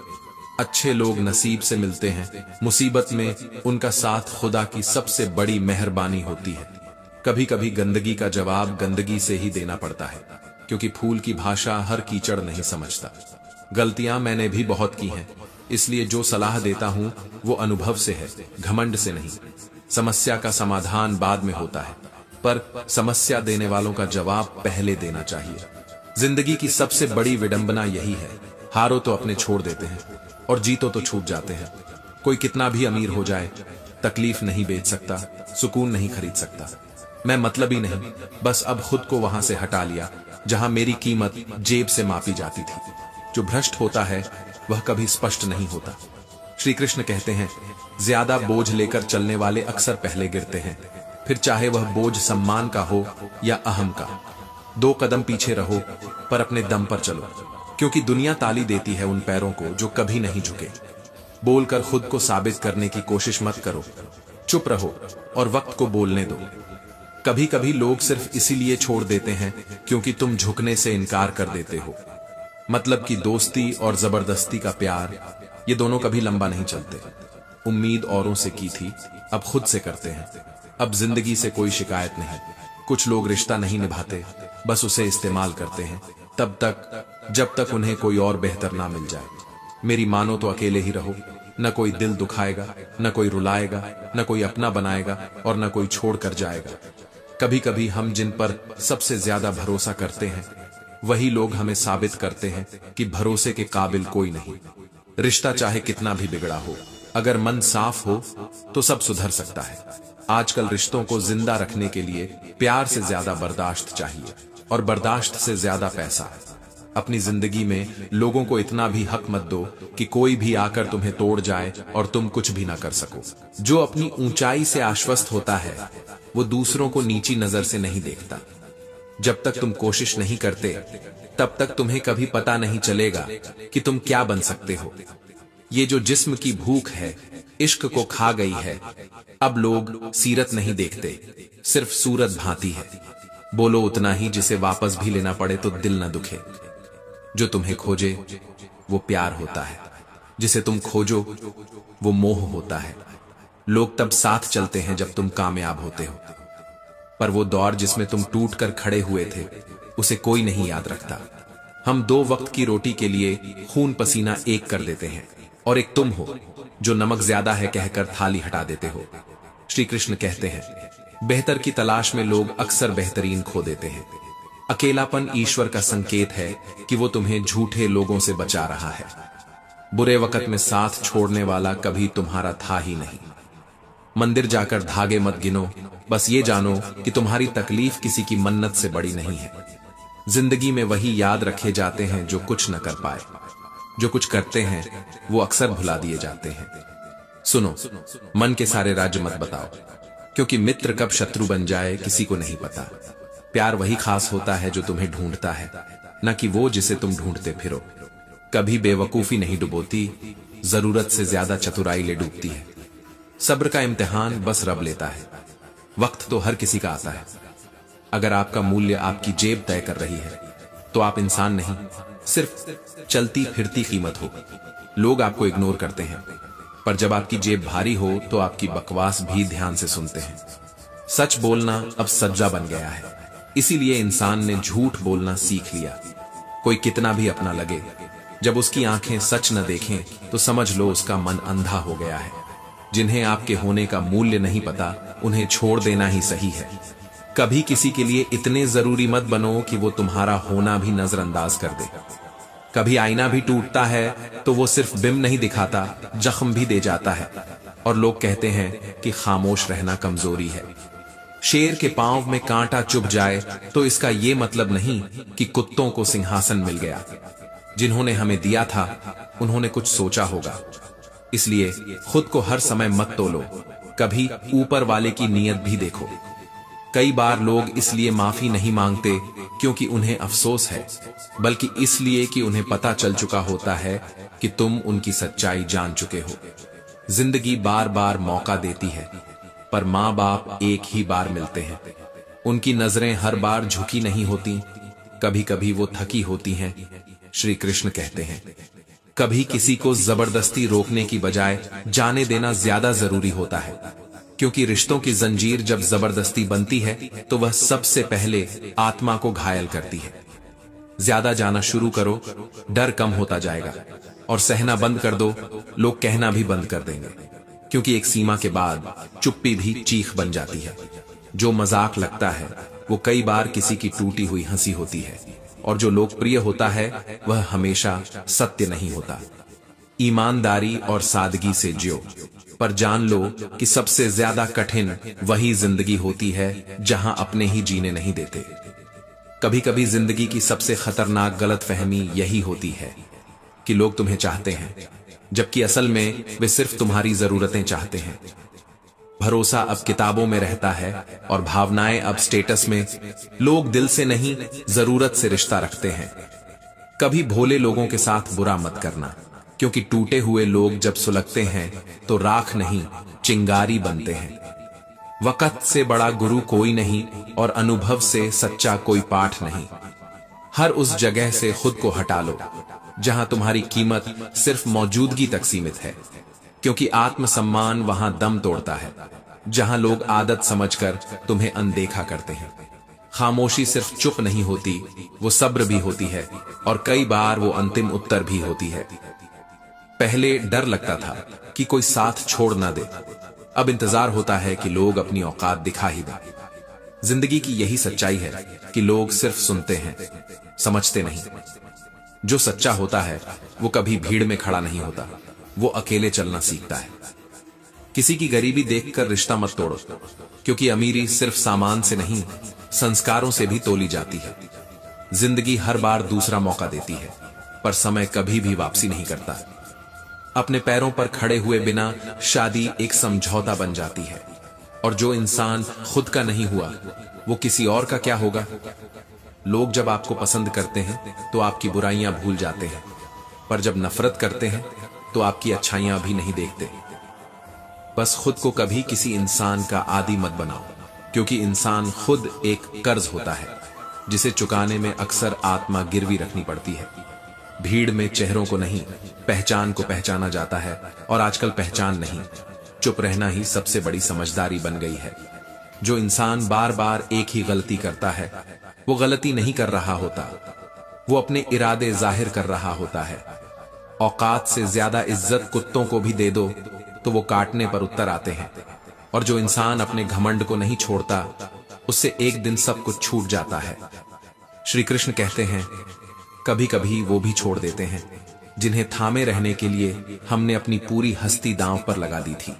अच्छे लोग नसीब से मिलते हैं, मुसीबत में उनका साथ खुदा की सबसे बड़ी मेहरबानी होती है। कभी कभी गंदगी का जवाब गंदगी से ही देना पड़ता है, क्योंकि फूल की भाषा हर कीचड़ नहीं समझता। गलतियां मैंने भी बहुत की हैं, इसलिए जो सलाह देता हूं वो अनुभव से है, घमंड से नहीं। समस्या का समाधान बाद में होता है, पर समस्या देने वालों का जवाब पहले देना चाहिए। जिंदगी की सबसे बड़ी विडंबना यही है, हारो तो अपने छोड़ देते हैं और जीतो तो छूट जाते हैं। कोई कितना भी अमीर हो जाए, तकलीफ नहीं बेच सकता, सुकून नहीं खरीद सकता। मैं मतलब ही नहीं, बस अब खुद को वहां से हटा लिया जहां मेरी कीमत जेब से मापी जाती थी। जो भ्रष्ट होता है वह कभी स्पष्ट नहीं होता। श्री कृष्ण कहते हैं, ज्यादा बोझ लेकर चलने वाले अक्सर पहले गिरते हैं, फिर चाहे वह बोझ सम्मान का हो या अहम का। 2 कदम पीछे रहो पर अपने दम पर चलो, क्योंकि दुनिया ताली देती है उन पैरों को जो कभी नहीं झुके। बोलकर खुद को साबित करने की कोशिश मत करो, चुप रहो और वक्त को बोलने दो। कभी कभी लोग सिर्फ इसीलिए छोड़ देते हैं क्योंकि तुम झुकने से इनकार कर देते हो। मतलब कि दोस्ती और जबरदस्ती का प्यार, ये दोनों कभी लंबा नहीं चलते। उम्मीद औरों से की थी, अब खुद से करते हैं। अब जिंदगी से कोई शिकायत नहीं। कुछ लोग रिश्ता नहीं निभाते, बस उसे इस्तेमाल करते हैं, तब तक जब तक उन्हें कोई और बेहतर ना मिल जाए। मेरी मानो तो अकेले ही रहो, न कोई दिल दुखाएगा, न कोई रुलाएगा, न कोई अपना बनाएगा और न कोई छोड़ कर जाएगा। कभी कभी हम जिन पर सबसे ज्यादा भरोसा करते हैं वही लोग हमें साबित करते हैं कि भरोसे के काबिल कोई नहीं। रिश्ता चाहे कितना भी बिगड़ा हो, अगर मन साफ हो तो सब सुधर सकता है। आजकल रिश्तों को जिंदा रखने के लिए प्यार से ज्यादा बर्दाश्त चाहिए और बर्दाश्त से ज्यादा पैसा। अपनी जिंदगी में लोगों को इतना भी हक मत दो कि कोई भी आकर तुम्हें तोड़ जाए और तुम कुछ भी ना कर सको। जो अपनी ऊंचाई से आश्वस्त होता है वो दूसरों को नीची नजर से नहीं देखता। जब तक तुम कोशिश नहीं करते तब तक तुम्हें कभी पता नहीं चलेगा कि तुम क्या बन सकते हो। ये जो जिस्म की भूख है इश्क को खा गई है। अब लोग सीरत नहीं देखते, सिर्फ सूरत भांति है। बोलो उतना ही जिसे वापस भी लेना पड़े तो दिल न दुखे। जो तुम्हें खोजे वो प्यार होता है, जिसे तुम खोजो वो मोह होता है। लोग तब साथ चलते हैं जब तुम कामयाब होते हो, पर वो दौर जिसमें तुम टूट कर खड़े हुए थे उसे कोई नहीं याद रखता। हम 2 वक्त की रोटी के लिए खून पसीना एक कर देते हैं, और एक तुम हो जो नमक ज्यादा है कहकर थाली हटा देते हो। श्री कृष्ण कहते हैं, बेहतर की तलाश में लोग अक्सर बेहतरीन खो देते हैं। अकेलापन ईश्वर का संकेत है कि वो तुम्हें झूठे लोगों से बचा रहा है। बुरे वक्त में साथ छोड़ने वाला कभी तुम्हारा था ही नहीं। मंदिर जाकर धागे मत गिनो, बस ये जानो कि तुम्हारी तकलीफ किसी की मन्नत से बड़ी नहीं है। जिंदगी में वही याद रखे जाते हैं जो कुछ न कर पाए। जो कुछ करते हैं वो अक्सर भुला दिए जाते हैं। सुनो, मन के सारे राज्य मत बताओ, क्योंकि मित्र कब शत्रु बन जाए किसी को नहीं पता। प्यार वही खास होता है जो तुम्हें ढूंढता है, न कि वो जिसे तुम ढूंढते फिरो। कभी बेवकूफी नहीं डुबोती, जरूरत से ज्यादा चतुराई ले डूबती है। सब्र का इम्तिहान बस रब लेता है। वक्त तो हर किसी का आता है। अगर आपका मूल्य आपकी जेब तय कर रही है तो आप इंसान नहीं, सिर्फ चलती फिरती कीमत हो। लोग आपको इग्नोर करते हैं, पर जब आपकी जेब भारी हो तो आपकी बकवास भी ध्यान से सुनते हैं। सच बोलना अब सज्जा बन गया है, इसीलिए इंसान ने झूठ बोलना सीख लिया। कोई कितना भी अपना लगे, जब उसकी आंखें सच न देखें तो समझ लो उसका मन अंधा हो गया है। जिन्हें आपके होने का मूल्य नहीं पता उन्हें छोड़ देना ही सही है। कभी किसी के लिए इतने जरूरी मत बनो कि वो तुम्हारा होना भी नजरअंदाज कर दे। कभी आईना भी टूटता है तो वो सिर्फ बिम नहीं दिखाता, जख्म भी दे जाता है। और लोग कहते हैं कि खामोश रहना कमजोरी है। शेर के पांव में कांटा चुभ जाए तो इसका ये मतलब नहीं कि कुत्तों को सिंहासन मिल गया। जिन्होंने हमें दिया था उन्होंने कुछ सोचा होगा। इसलिए खुद को हर समय मत तोलो, कभी ऊपर वाले की नीयत भी देखो। कई बार लोग इसलिए माफी नहीं मांगते क्योंकि उन्हें अफसोस है, बल्कि इसलिए कि उन्हें पता चल चुका होता है कि तुम उनकी सच्चाई जान चुके हो। जिंदगी बार बार मौका देती है, पर माँ बाप एक ही बार मिलते हैं। उनकी नजरें हर बार झुकी नहीं होती, कभी कभी वो थकी होती हैं। श्री कृष्ण कहते हैं, कभी किसी को जबरदस्ती रोकने की बजाय जाने देना ज्यादा जरूरी होता है, क्योंकि रिश्तों की जंजीर जब जबरदस्ती बनती है तो वह सबसे पहले आत्मा को घायल करती है। ज्यादा जाना शुरू करो, डर कम होता जाएगा, और सहना बंद कर दो, लोग कहना भी बंद कर देंगे। क्योंकि एक सीमा के बाद चुप्पी भी चीख बन जाती है। जो मजाक लगता है वो कई बार किसी की टूटी हुई हंसी होती है, और जो लोकप्रिय होता है वह हमेशा सत्य नहीं होता। ईमानदारी और सादगी से जियो, पर जान लो कि सबसे ज्यादा कठिन वही जिंदगी होती है जहां अपने ही जीने नहीं देते। कभी कभी जिंदगी की सबसे खतरनाक गलतफहमी यही होती है कि लोग तुम्हें चाहते हैं, जबकि असल में वे सिर्फ तुम्हारी जरूरतें चाहते हैं। भरोसा अब किताबों में रहता है और भावनाएं अब स्टेटस में। लोग दिल से नहीं, जरूरत से रिश्ता रखते हैं। कभी भोले लोगों के साथ बुरा मत करना, क्योंकि टूटे हुए लोग जब सुलगते हैं तो राख नहीं, चिंगारी बनते हैं। वक़्त से बड़ा गुरु कोई नहीं और अनुभव से सच्चा कोई पाठ नहीं। हर उस जगह से खुद को हटा लो जहां तुम्हारी कीमत सिर्फ मौजूदगी तक सीमित है, क्योंकि आत्मसम्मान वहां दम तोड़ता है जहां लोग आदत समझकर तुम्हें अनदेखा करते हैं। खामोशी सिर्फ चुप नहीं होती, वो सब्र भी होती है, और कई बार वो अंतिम उत्तर भी होती है। पहले डर लगता था कि कोई साथ छोड़ ना दे, अब इंतजार होता है कि लोग अपनी औकात दिखा ही दें। जिंदगी की यही सच्चाई है कि लोग सिर्फ सुनते हैं, समझते नहीं। जो सच्चा होता है वो कभी भीड़ में खड़ा नहीं होता, वो अकेले चलना सीखता है। किसी की गरीबी देखकर रिश्ता मत तोड़ो, क्योंकि अमीरी सिर्फ सामान से नहीं, संस्कारों से भी तोली जाती है। जिंदगी हर बार दूसरा मौका देती है, पर समय कभी भी वापसी नहीं करता। अपने पैरों पर खड़े हुए बिना शादी एक समझौता बन जाती है, और जो इंसान खुद का नहीं हुआ वो किसी और का क्या होगा। लोग जब आपको पसंद करते हैं तो आपकी बुराइयां भूल जाते हैं, पर जब नफरत करते हैं तो आपकी अच्छाइयां भी नहीं देखते। बस खुद को कभी किसी इंसान का आदी मत बनाओ, क्योंकि इंसान खुद एक कर्ज होता है जिसे चुकाने में अक्सर आत्मा गिरवी रखनी पड़ती है। भीड़ में चेहरों को नहीं, पहचान को पहचाना जाता है, और आजकल पहचान नहीं, चुप रहना ही सबसे बड़ी समझदारी बन गई है। जो इंसान बार बार एक ही गलती करता है वो गलती नहीं कर रहा होता, वो अपने इरादे जाहिर कर रहा होता है। औकात से ज्यादा इज्जत कुत्तों को भी दे दो तो वो काटने पर उत्तर आते हैं, और जो इंसान अपने घमंड को नहीं छोड़ता उससे एक दिन सब कुछ छूट जाता है। श्री कृष्ण कहते हैं, कभी कभी वो भी छोड़ देते हैं जिन्हें थामे रहने के लिए हमने अपनी पूरी हस्ती दांव पर लगा दी थी।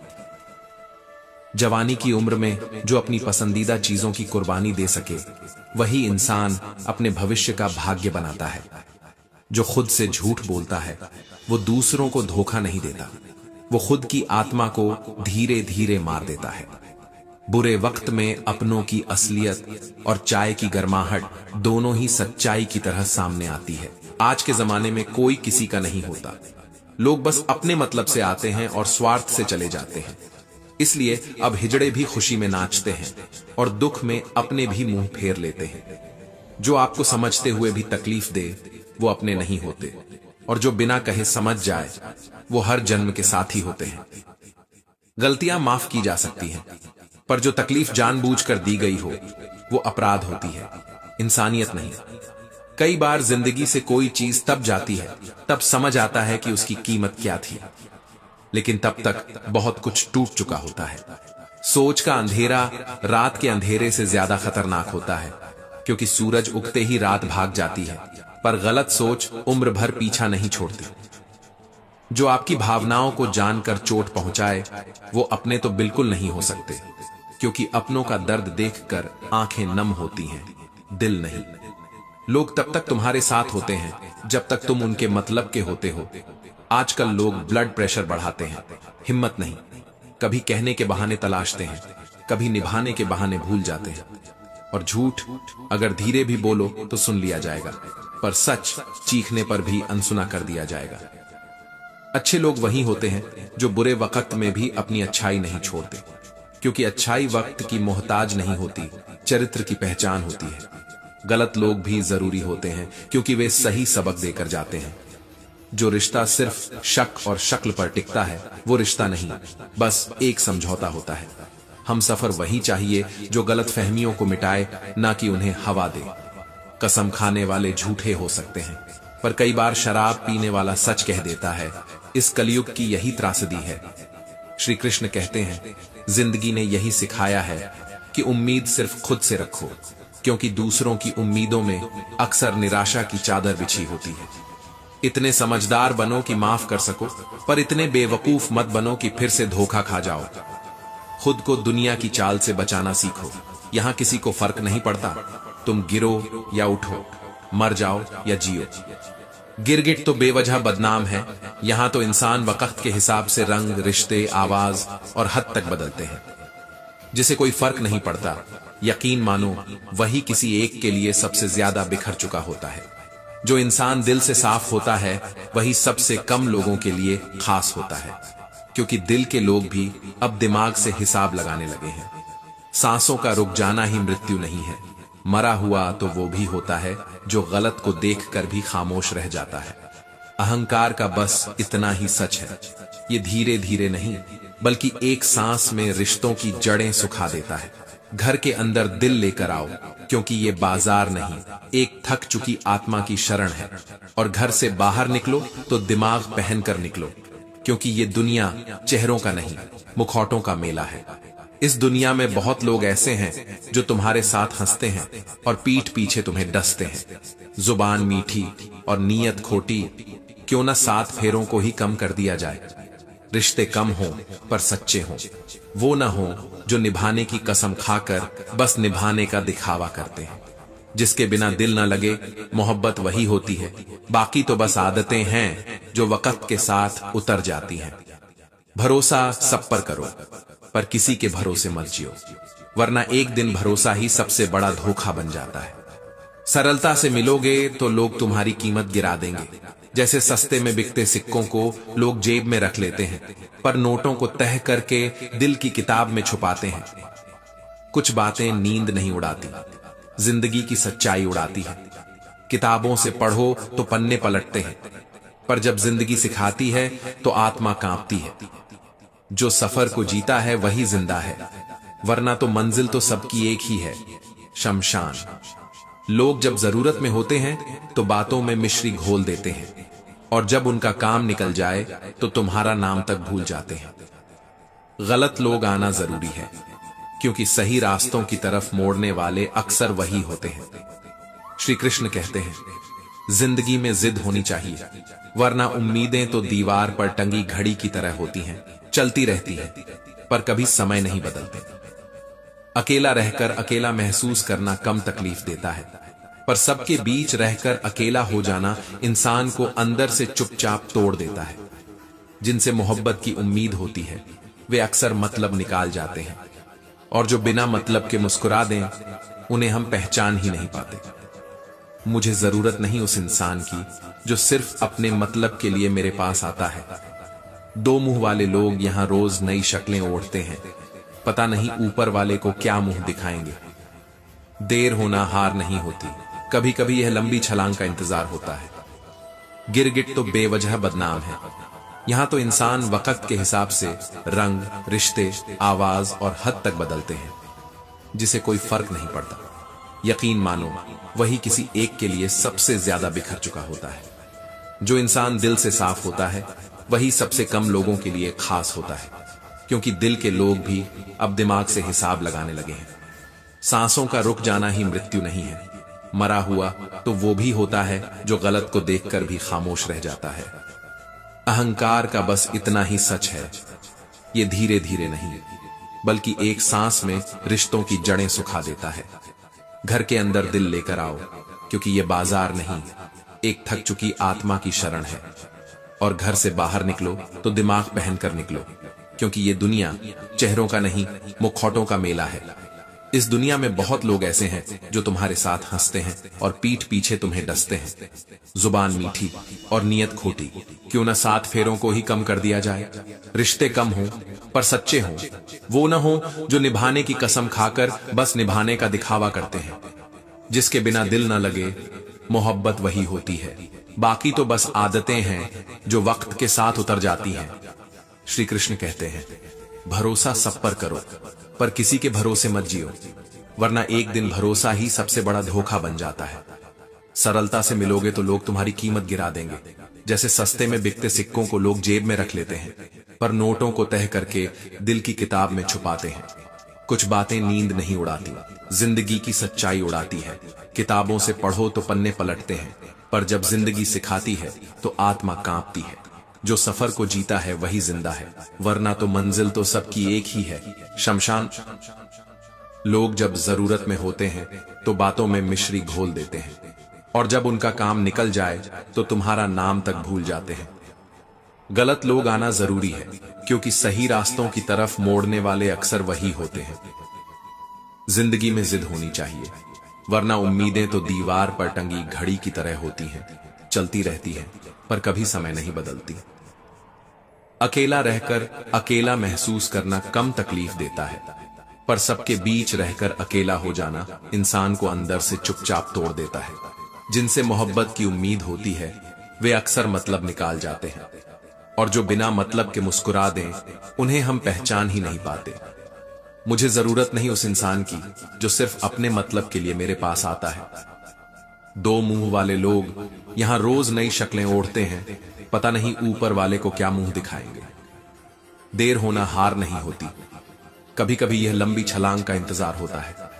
जवानी की उम्र में जो अपनी पसंदीदा चीजों की कुर्बानी दे सके वही इंसान अपने भविष्य का भाग्य बनाता है। जो खुद से झूठ बोलता है वो दूसरों को धोखा नहीं देता, वो खुद की आत्मा को धीरे धीरे मार देता है। बुरे वक्त में अपनों की असलियत और चाय की गर्माहट दोनों ही सच्चाई की तरह सामने आती है। आज के जमाने में कोई किसी का नहीं होता, लोग बस अपने मतलब से आते हैं और स्वार्थ से चले जाते हैं। इसलिए अब हिजड़े भी खुशी में नाचते हैं और दुख में अपने भी मुंह फेर लेते हैं। जो आपको समझते हुए भी तकलीफ दे वो अपने नहीं होते, और जो बिना कहे समझ जाए वो हर जन्म के साथी होते हैं। गलतियां माफ की जा सकती हैं, पर जो तकलीफ जानबूझकर दी गई हो वो अपराध होती है, इंसानियत नहीं। कई बार जिंदगी से कोई चीज तब जाती है तब समझ आता है कि उसकी कीमत क्या थी, लेकिन तब तक बहुत कुछ टूट चुका होता है। सोच का अंधेरा रात के अंधेरे से ज्यादा खतरनाक होता है, क्योंकि सूरज उगते ही रात भाग जाती है, पर गलत सोच उम्र भर पीछा नहीं छोड़ती। जो आपकी भावनाओं को जानकर चोट पहुंचाए वो अपने तो बिल्कुल नहीं हो सकते, क्योंकि अपनों का दर्द देखकर आंखें नम होती हैं, दिल नहीं। लोग तब तक तुम्हारे साथ होते हैं जब तक तुम उनके मतलब के होते हो। आजकल लोग ब्लड प्रेशर बढ़ाते हैं, हिम्मत नहीं। कभी कहने के बहाने तलाशते हैं, कभी निभाने के बहाने भूल जाते हैं। और झूठ अगर धीरे भी बोलो तो सुन लिया जाएगा, पर सच चीखने पर भी अनसुना कर दिया जाएगा। अच्छे लोग वही होते हैं जो बुरे वक्त में भी अपनी अच्छाई नहीं छोड़ते, क्योंकि अच्छाई वक्त की मोहताज नहीं होती, चरित्र की पहचान होती है। गलत लोग भी जरूरी होते हैं, क्योंकि वे सही सबक देकर जाते हैं। जो रिश्ता सिर्फ शक और शक्ल पर टिकता है वो रिश्ता नहीं, बस एक समझौता होता है। हम सफर वही चाहिए जो गलत फहमियों को मिटाए, ना कि उन्हें हवा दे। कसम खाने वाले झूठे हो सकते हैं, पर कई बार शराब पीने वाला सच कह देता है। इस कलयुग की यही त्रासदी है। श्री कृष्ण कहते हैं, जिंदगी ने यही सिखाया है कि उम्मीद सिर्फ खुद से रखो, क्योंकि दूसरों की उम्मीदों में अक्सर निराशा की चादर बिछी होती है। इतने समझदार बनो कि माफ कर सको, पर इतने बेवकूफ मत बनो कि फिर से धोखा खा जाओ। खुद को दुनिया की चाल से बचाना सीखो, यहां किसी को फर्क नहीं पड़ता। तुम गिरो या उठो, मर जाओ या जियो। गिरगिट तो बेवजह बदनाम है। यहां तो इंसान वक्त के हिसाब से रंग, रिश्ते, आवाज और हद तक बदलते हैं, जिसे कोई फर्क नहीं पड़ता। यकीन मानो, वही किसी एक के लिए सबसे ज्यादा बिखर चुका होता है। जो इंसान दिल से साफ होता है, वही सबसे कम लोगों के लिए खास होता है, क्योंकि दिल के लोग भी अब दिमाग से हिसाब लगाने लगे हैं। सांसों का रुक जाना ही मृत्यु नहीं है। मरा हुआ तो वो भी होता है जो गलत को देखकर भी खामोश रह जाता है। अहंकार का बस इतना ही सच है। ये धीरे धीरे नहीं, बल्कि एक सांस में रिश्तों की जड़ें सुखा देता है। घर के अंदर दिल लेकर आओ, क्योंकि ये बाजार नहीं, एक थक चुकी आत्मा की शरण है। और घर से बाहर निकलो तो दिमाग पहनकर निकलो, क्योंकि ये दुनिया चेहरों का नहीं, मुखौटों का मेला है। इस दुनिया में बहुत लोग ऐसे हैं जो तुम्हारे साथ हंसते हैं और पीठ पीछे तुम्हें डसते हैं। जुबान मीठी और नीयत खोटी, क्यों न 7 फेरों को ही कम कर दिया जाए। रिश्ते कम हों पर सच्चे हों, वो न हो जो निभाने की कसम खाकर बस निभाने का दिखावा करते हैं। जिसके बिना दिल न लगे, मोहब्बत वही होती है। बाकी तो बस आदतें हैं जो वक्त के साथ उतर जाती हैं। भरोसा सब पर करो, पर किसी के भरोसे मत जियो, वरना एक दिन भरोसा ही सबसे बड़ा धोखा बन जाता है। सरलता से मिलोगे तो लोग तुम्हारी कीमत गिरा देंगे। जैसे सस्ते में बिकते सिक्कों को लोग जेब में रख लेते हैं, पर नोटों को तह करके दिल की किताब में छुपाते हैं। कुछ बातें नींद नहीं उड़ाती, जिंदगी की सच्चाई उड़ाती है। किताबों से पढ़ो तो पन्ने पलटते हैं, पर जब जिंदगी सिखाती है तो आत्मा कांपती है। जो सफर को जीता है वही जिंदा है, वरना तो मंजिल तो सबकी एक ही है, शमशान। लोग जब जरूरत में होते हैं तो बातों में मिश्री घोल देते हैं, और जब उनका काम निकल जाए तो तुम्हारा नाम तक भूल जाते हैं। गलत लोग आना जरूरी है, क्योंकि सही रास्तों की तरफ मोड़ने वाले अक्सर वही होते हैं। श्री कृष्ण कहते हैं, जिंदगी में जिद होनी चाहिए, वरना उम्मीदें तो दीवार पर टंगी घड़ी की तरह होती हैं, चलती रहती है, पर कभी समय नहीं बदलते। अकेला रहकर अकेला महसूस करना कम तकलीफ देता है, पर सबके बीच रहकर अकेला हो जाना इंसान को अंदर से चुपचाप तोड़ देता है। जिनसे मोहब्बत की उम्मीद होती है, वे अक्सर मतलब निकाल जाते हैं, और जो बिना मतलब के मुस्कुरा दें, उन्हें हम पहचान ही नहीं पाते। मुझे जरूरत नहीं उस इंसान की जो सिर्फ अपने मतलब के लिए मेरे पास आता है। दो मुंह वाले लोग यहां रोज नई शक्लें ओढ़ते हैं, पता नहीं ऊपर वाले को क्या मुंह दिखाएंगे। देर होना हार नहीं होती, कभी कभी यह लंबी छलांग का इंतजार होता है। गिरगिट तो बेवजह बदनाम है। यहां तो इंसान वक्त के हिसाब से रंग, रिश्ते, आवाज और हद तक बदलते हैं, जिसे कोई फर्क नहीं पड़ता। यकीन मानो, वही किसी एक के लिए सबसे ज्यादा बिखर चुका होता है। जो इंसान दिल से साफ होता है, वही सबसे कम लोगों के लिए खास होता है, क्योंकि दिल के लोग भी अब दिमाग से हिसाब लगाने लगे हैं। सांसों का रुक जाना ही मृत्यु नहीं है। मरा हुआ तो वो भी होता है जो गलत को देखकर भी खामोश रह जाता है। अहंकार का बस इतना ही सच है। ये धीरे धीरे नहीं, बल्कि एक सांस में रिश्तों की जड़ें सुखा देता है। घर के अंदर दिल लेकर आओ, क्योंकि ये बाजार नहीं, एक थक चुकी आत्मा की शरण है। और घर से बाहर निकलो तो दिमाग पहनकर निकलो, क्योंकि ये दुनिया चेहरों का नहीं, मुखौटों का मेला है। इस दुनिया में बहुत लोग ऐसे हैं जो तुम्हारे साथ हंसते हैं और पीठ पीछे तुम्हें डसते हैं। जुबान मीठी और नीयत खोटी, क्यों न 7 फेरों को ही कम कर दिया जाए। रिश्ते कम हों पर सच्चे हों, वो न हो जो निभाने की कसम खाकर बस निभाने का दिखावा करते हैं। जिसके बिना दिल न लगे, मोहब्बत वही होती है। बाकी तो बस आदतें हैं जो वक्त के साथ उतर जाती हैं। श्री कृष्ण कहते हैं, भरोसा सब पर करो, पर किसी के भरोसे मत जियो, वरना एक दिन भरोसा ही सबसे बड़ा धोखा बन जाता है। सरलता से मिलोगे तो लोग तुम्हारी कीमत गिरा देंगे। जैसे सस्ते में बिकते सिक्कों को लोग जेब में रख लेते हैं, पर नोटों को तह करके दिल की किताब में छुपाते हैं। कुछ बातें नींद नहीं उड़ाती, जिंदगी की सच्चाई उड़ाती है। किताबों से पढ़ो तो पन्ने पलटते हैं, पर जब जिंदगी सिखाती है तो आत्मा कांपती है। जो सफर को जीता है वही जिंदा है, वरना तो मंजिल तो सबकी एक ही है, शमशान। लोग जब जरूरत में होते हैं तो बातों में मिश्री घोल देते हैं, और जब उनका काम निकल जाए तो तुम्हारा नाम तक भूल जाते हैं। गलत लोग आना जरूरी है, क्योंकि सही रास्तों की तरफ मोड़ने वाले अक्सर वही होते हैं। जिंदगी में जिद होनी चाहिए, वरना उम्मीदें तो दीवार पर टंगी घड़ी की तरह होती हैं, चलती रहती हैं, पर कभी समय नहीं बदलती। अकेला रहकर अकेला महसूस करना कम तकलीफ देता है, पर सबके बीच रहकर अकेला हो जाना इंसान को अंदर से चुपचाप तोड़ देता है। जिनसे मोहब्बत की उम्मीद होती है वे अक्सर मतलब निकाल जाते हैं, और जो बिना मतलब के मुस्कुरा दें उन्हें हम पहचान ही नहीं पाते। मुझे जरूरत नहीं उस इंसान की जो सिर्फ अपने मतलब के लिए मेरे पास आता है। दो मुंह वाले लोग यहां रोज नई शक्लें ओढ़ते हैं, पता नहीं ऊपर वाले को क्या मुंह दिखाएंगे। देर होना हार नहीं होती, कभी कभी यह लंबी छलांग का इंतजार होता है।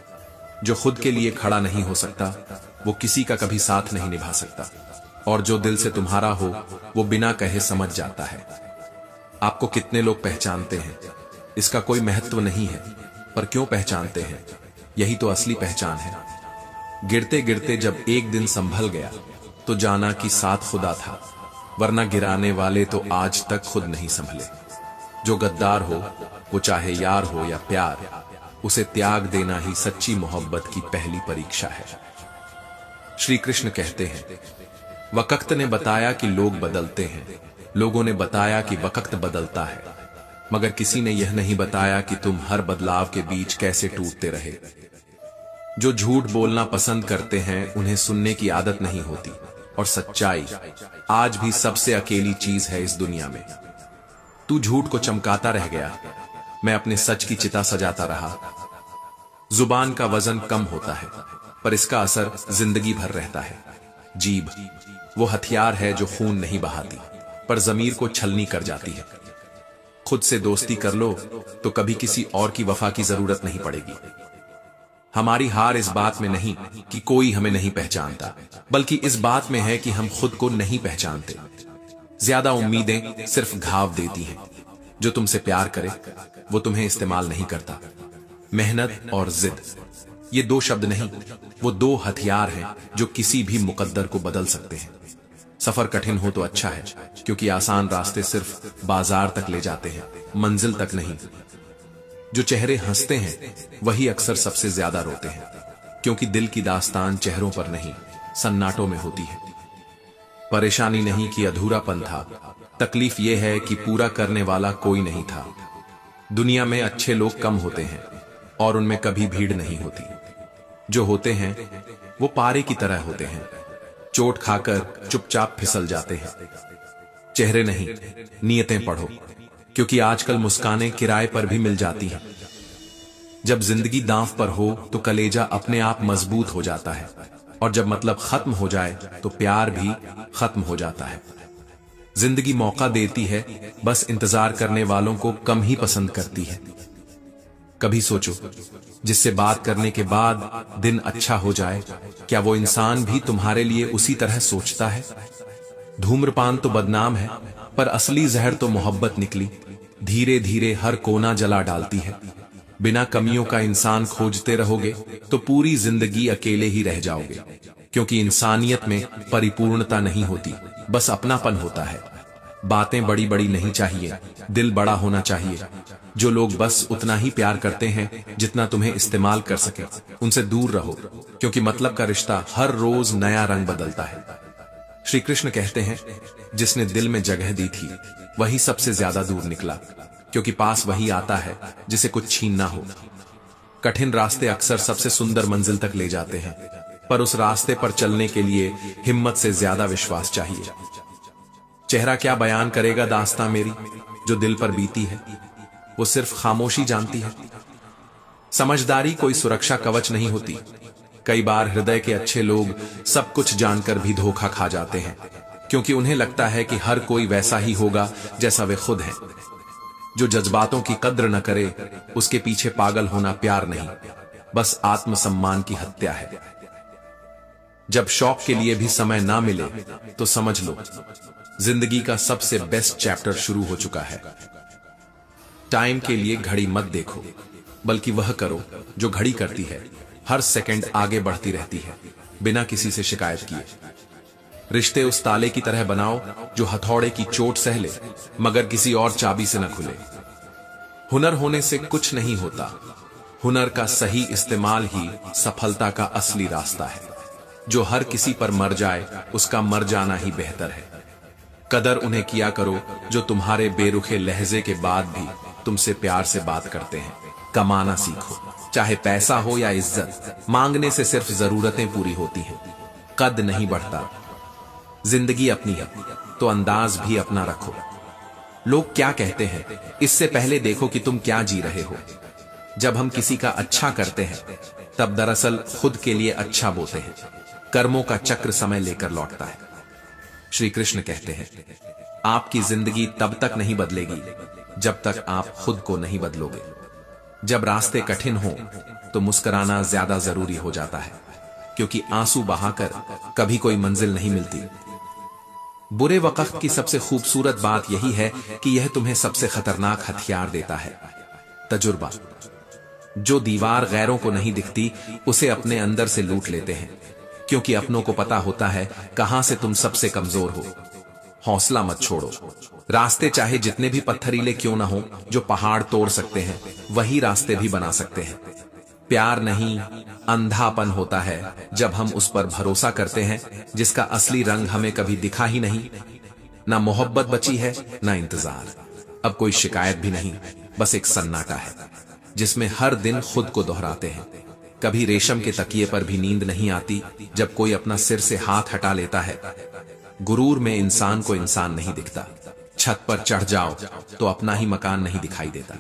जो खुद के लिए खड़ा नहीं हो सकता वो किसी का कभी साथ नहीं निभा सकता, और जो दिल से तुम्हारा हो वो बिना कहे समझ जाता है। आपको कितने लोग पहचानते हैं इसका कोई महत्व नहीं है, पर क्यों पहचानते हैं यही तो असली पहचान है। गिरते गिरते जब एक दिन संभल गया तो जाना कि साथ खुदा था, वरना गिराने वाले तो आज तक खुद नहीं संभले। जो गद्दार हो वो चाहे यार हो या प्यार, उसे त्याग देना ही सच्ची मोहब्बत की पहली परीक्षा है। श्री कृष्ण कहते हैं, वक्त ने बताया कि लोग बदलते हैं, लोगों ने बताया कि वक्त बदलता है, मगर किसी ने यह नहीं बताया कि तुम हर बदलाव के बीच कैसे टूटते रहे। जो झूठ बोलना पसंद करते हैं उन्हें सुनने की आदत नहीं होती, और सच्चाई आज भी सबसे अकेली चीज है इस दुनिया में। तू झूठ को चमकाता रह गया, मैं अपने सच की चिता सजाता रहा। जुबान का वजन कम होता है, पर इसका असर जिंदगी भर रहता है। जीभ वो हथियार है जो खून नहीं बहाती, पर जमीर को छलनी कर जाती है। खुद से दोस्ती कर लो तो कभी किसी और की वफा की जरूरत नहीं पड़ेगी। हमारी हार इस बात में नहीं कि कोई हमें नहीं पहचानता, बल्कि इस बात में है कि हम खुद को नहीं पहचानते। ज्यादा उम्मीदें सिर्फ घाव देती हैं। जो तुमसे प्यार करे वो तुम्हें इस्तेमाल नहीं करता। मेहनत और जिद ये दो शब्द नहीं, वो दो हथियार हैं जो किसी भी मुकद्दर को बदल सकते हैं। सफर कठिन हो तो अच्छा है, क्योंकि आसान रास्ते सिर्फ बाजार तक ले जाते हैं, मंजिल तक नहीं। जो चेहरे हंसते हैं वही अक्सर सबसे ज्यादा रोते हैं, क्योंकि दिल की दास्तान चेहरों पर नहीं सन्नाटों में होती है। परेशानी नहीं कि अधूरापन था, तकलीफ यह है कि पूरा करने वाला कोई नहीं था। दुनिया में अच्छे लोग कम होते हैं और उनमें कभी भीड़ नहीं होती। जो होते हैं वो पारे की तरह होते हैं, चोट खाकर चुपचाप फिसल जाते हैं। चेहरे नहीं नीयतें पढ़ो, क्योंकि आजकल मुस्कानें किराए पर भी मिल जाती हैं। जब जिंदगी दांव पर हो तो कलेजा अपने आप मजबूत हो जाता है, और जब मतलब खत्म हो जाए तो प्यार भी खत्म हो जाता है। जिंदगी मौका देती है, बस इंतजार करने वालों को कम ही पसंद करती है। कभी सोचो, जिससे बात करने के बाद दिन अच्छा हो जाए, क्या वो इंसान भी तुम्हारे लिए उसी तरह सोचता है? धूम्रपान तो बदनाम है, पर असली जहर तो मोहब्बत निकली। धीरे धीरे हर कोना जला डालती है। बिना कमियों का इंसान खोजते रहोगे तो पूरी जिंदगी अकेले ही रह जाओगे, क्योंकि इंसानियत में परिपूर्णता नहीं होती, बस अपनापन होता है। बातें बड़ी बड़ी नहीं चाहिए, दिल बड़ा होना चाहिए। जो लोग बस उतना ही प्यार करते हैं जितना तुम्हें इस्तेमाल कर सके, उनसे दूर रहो, क्योंकि मतलब का रिश्ता हर रोज नया रंग बदलता है। श्री कृष्ण कहते हैं, जिसने दिल में जगह दी थी वही सबसे ज्यादा दूर निकला, क्योंकि पास वही आता है जिसे कुछ छीनना हो। कठिन रास्ते अक्सर सबसे सुंदर मंजिल तक ले जाते हैं, पर उस रास्ते पर चलने के लिए हिम्मत से ज्यादा विश्वास चाहिए। चेहरा क्या बयान करेगा दास्तां मेरी जो दिल पर बीती है, वो सिर्फ खामोशी जानती है। समझदारी कोई सुरक्षा कवच नहीं होती। कई बार हृदय के अच्छे लोग सब कुछ जानकर भी धोखा खा जाते हैं, क्योंकि उन्हें लगता है कि हर कोई वैसा ही होगा जैसा वे खुद हैं। जो जज्बातों की कद्र न करे उसके पीछे पागल होना प्यार नहीं, बस आत्मसम्मान की हत्या है। जब शौक के लिए भी समय ना मिले तो समझ लो जिंदगी का सबसे बेस्ट चैप्टर शुरू हो चुका है। टाइम के लिए घड़ी मत देखो, बल्कि वह करो जो घड़ी करती है, हर सेकंड आगे बढ़ती रहती है बिना किसी से शिकायत किए। रिश्ते उस ताले की तरह बनाओ जो हथौड़े की चोट सह ले मगर किसी और चाबी से न खुले। हुनर होने से कुछ नहीं होता, हुनर का सही इस्तेमाल ही सफलता का असली रास्ता है। जो हर किसी पर मर जाए उसका मर जाना ही बेहतर है। कदर उन्हें किया करो जो तुम्हारे बेरुखे लहजे के बाद भी तुमसे प्यार से बात करते हैं। कमाना सीखो, चाहे पैसा हो या इज्जत, मांगने से सिर्फ जरूरतें पूरी होती हैं, कद नहीं बढ़ता। जिंदगी अपनी है तो अंदाज भी अपना रखो। लोग क्या कहते हैं इससे पहले देखो कि तुम क्या जी रहे हो। जब हम किसी का अच्छा करते हैं तब दरअसल खुद के लिए अच्छा बोते हैं। कर्मों का चक्र समय लेकर लौटता है। श्री कृष्ण कहते हैं, आपकी जिंदगी तब तक नहीं बदलेगी जब तक आप खुद को नहीं बदलोगे। जब रास्ते कठिन हो तो मुस्कुराना ज्यादा जरूरी हो जाता है, क्योंकि आंसू बहाकर कभी कोई मंजिल नहीं मिलती। बुरे वक्त की सबसे खूबसूरत बात यही है कि यह तुम्हें सबसे खतरनाक हथियार देता है, तजुर्बा। जो दीवार गैरों को नहीं दिखती उसे अपने अंदर से लूट लेते हैं, क्योंकि अपनों को पता होता है कहां से तुम सबसे कमजोर हो। हौसला मत छोड़ो। रास्ते चाहे जितने भी पत्थरीले क्यों ना हो, जो पहाड़ तोड़ सकते हैं वही रास्ते भी बना सकते हैं। प्यार नहीं, अंधापन होता है जब हम उस पर भरोसा करते हैं जिसका असली रंग हमें कभी दिखा ही नहीं। ना मोहब्बत बची है ना इंतजार। अब कोई शिकायत भी नहीं, बस एक सन्नाटा है जिसमें हर दिन खुद को दोहराते हैं। कभी रेशम के तकिए पर भी नींद नहीं आती जब कोई अपना सिर से हाथ हटा लेता है। गुरूर में इंसान को इंसान नहीं दिखता। छत पर चढ़ जाओ तो अपना ही मकान नहीं दिखाई देता।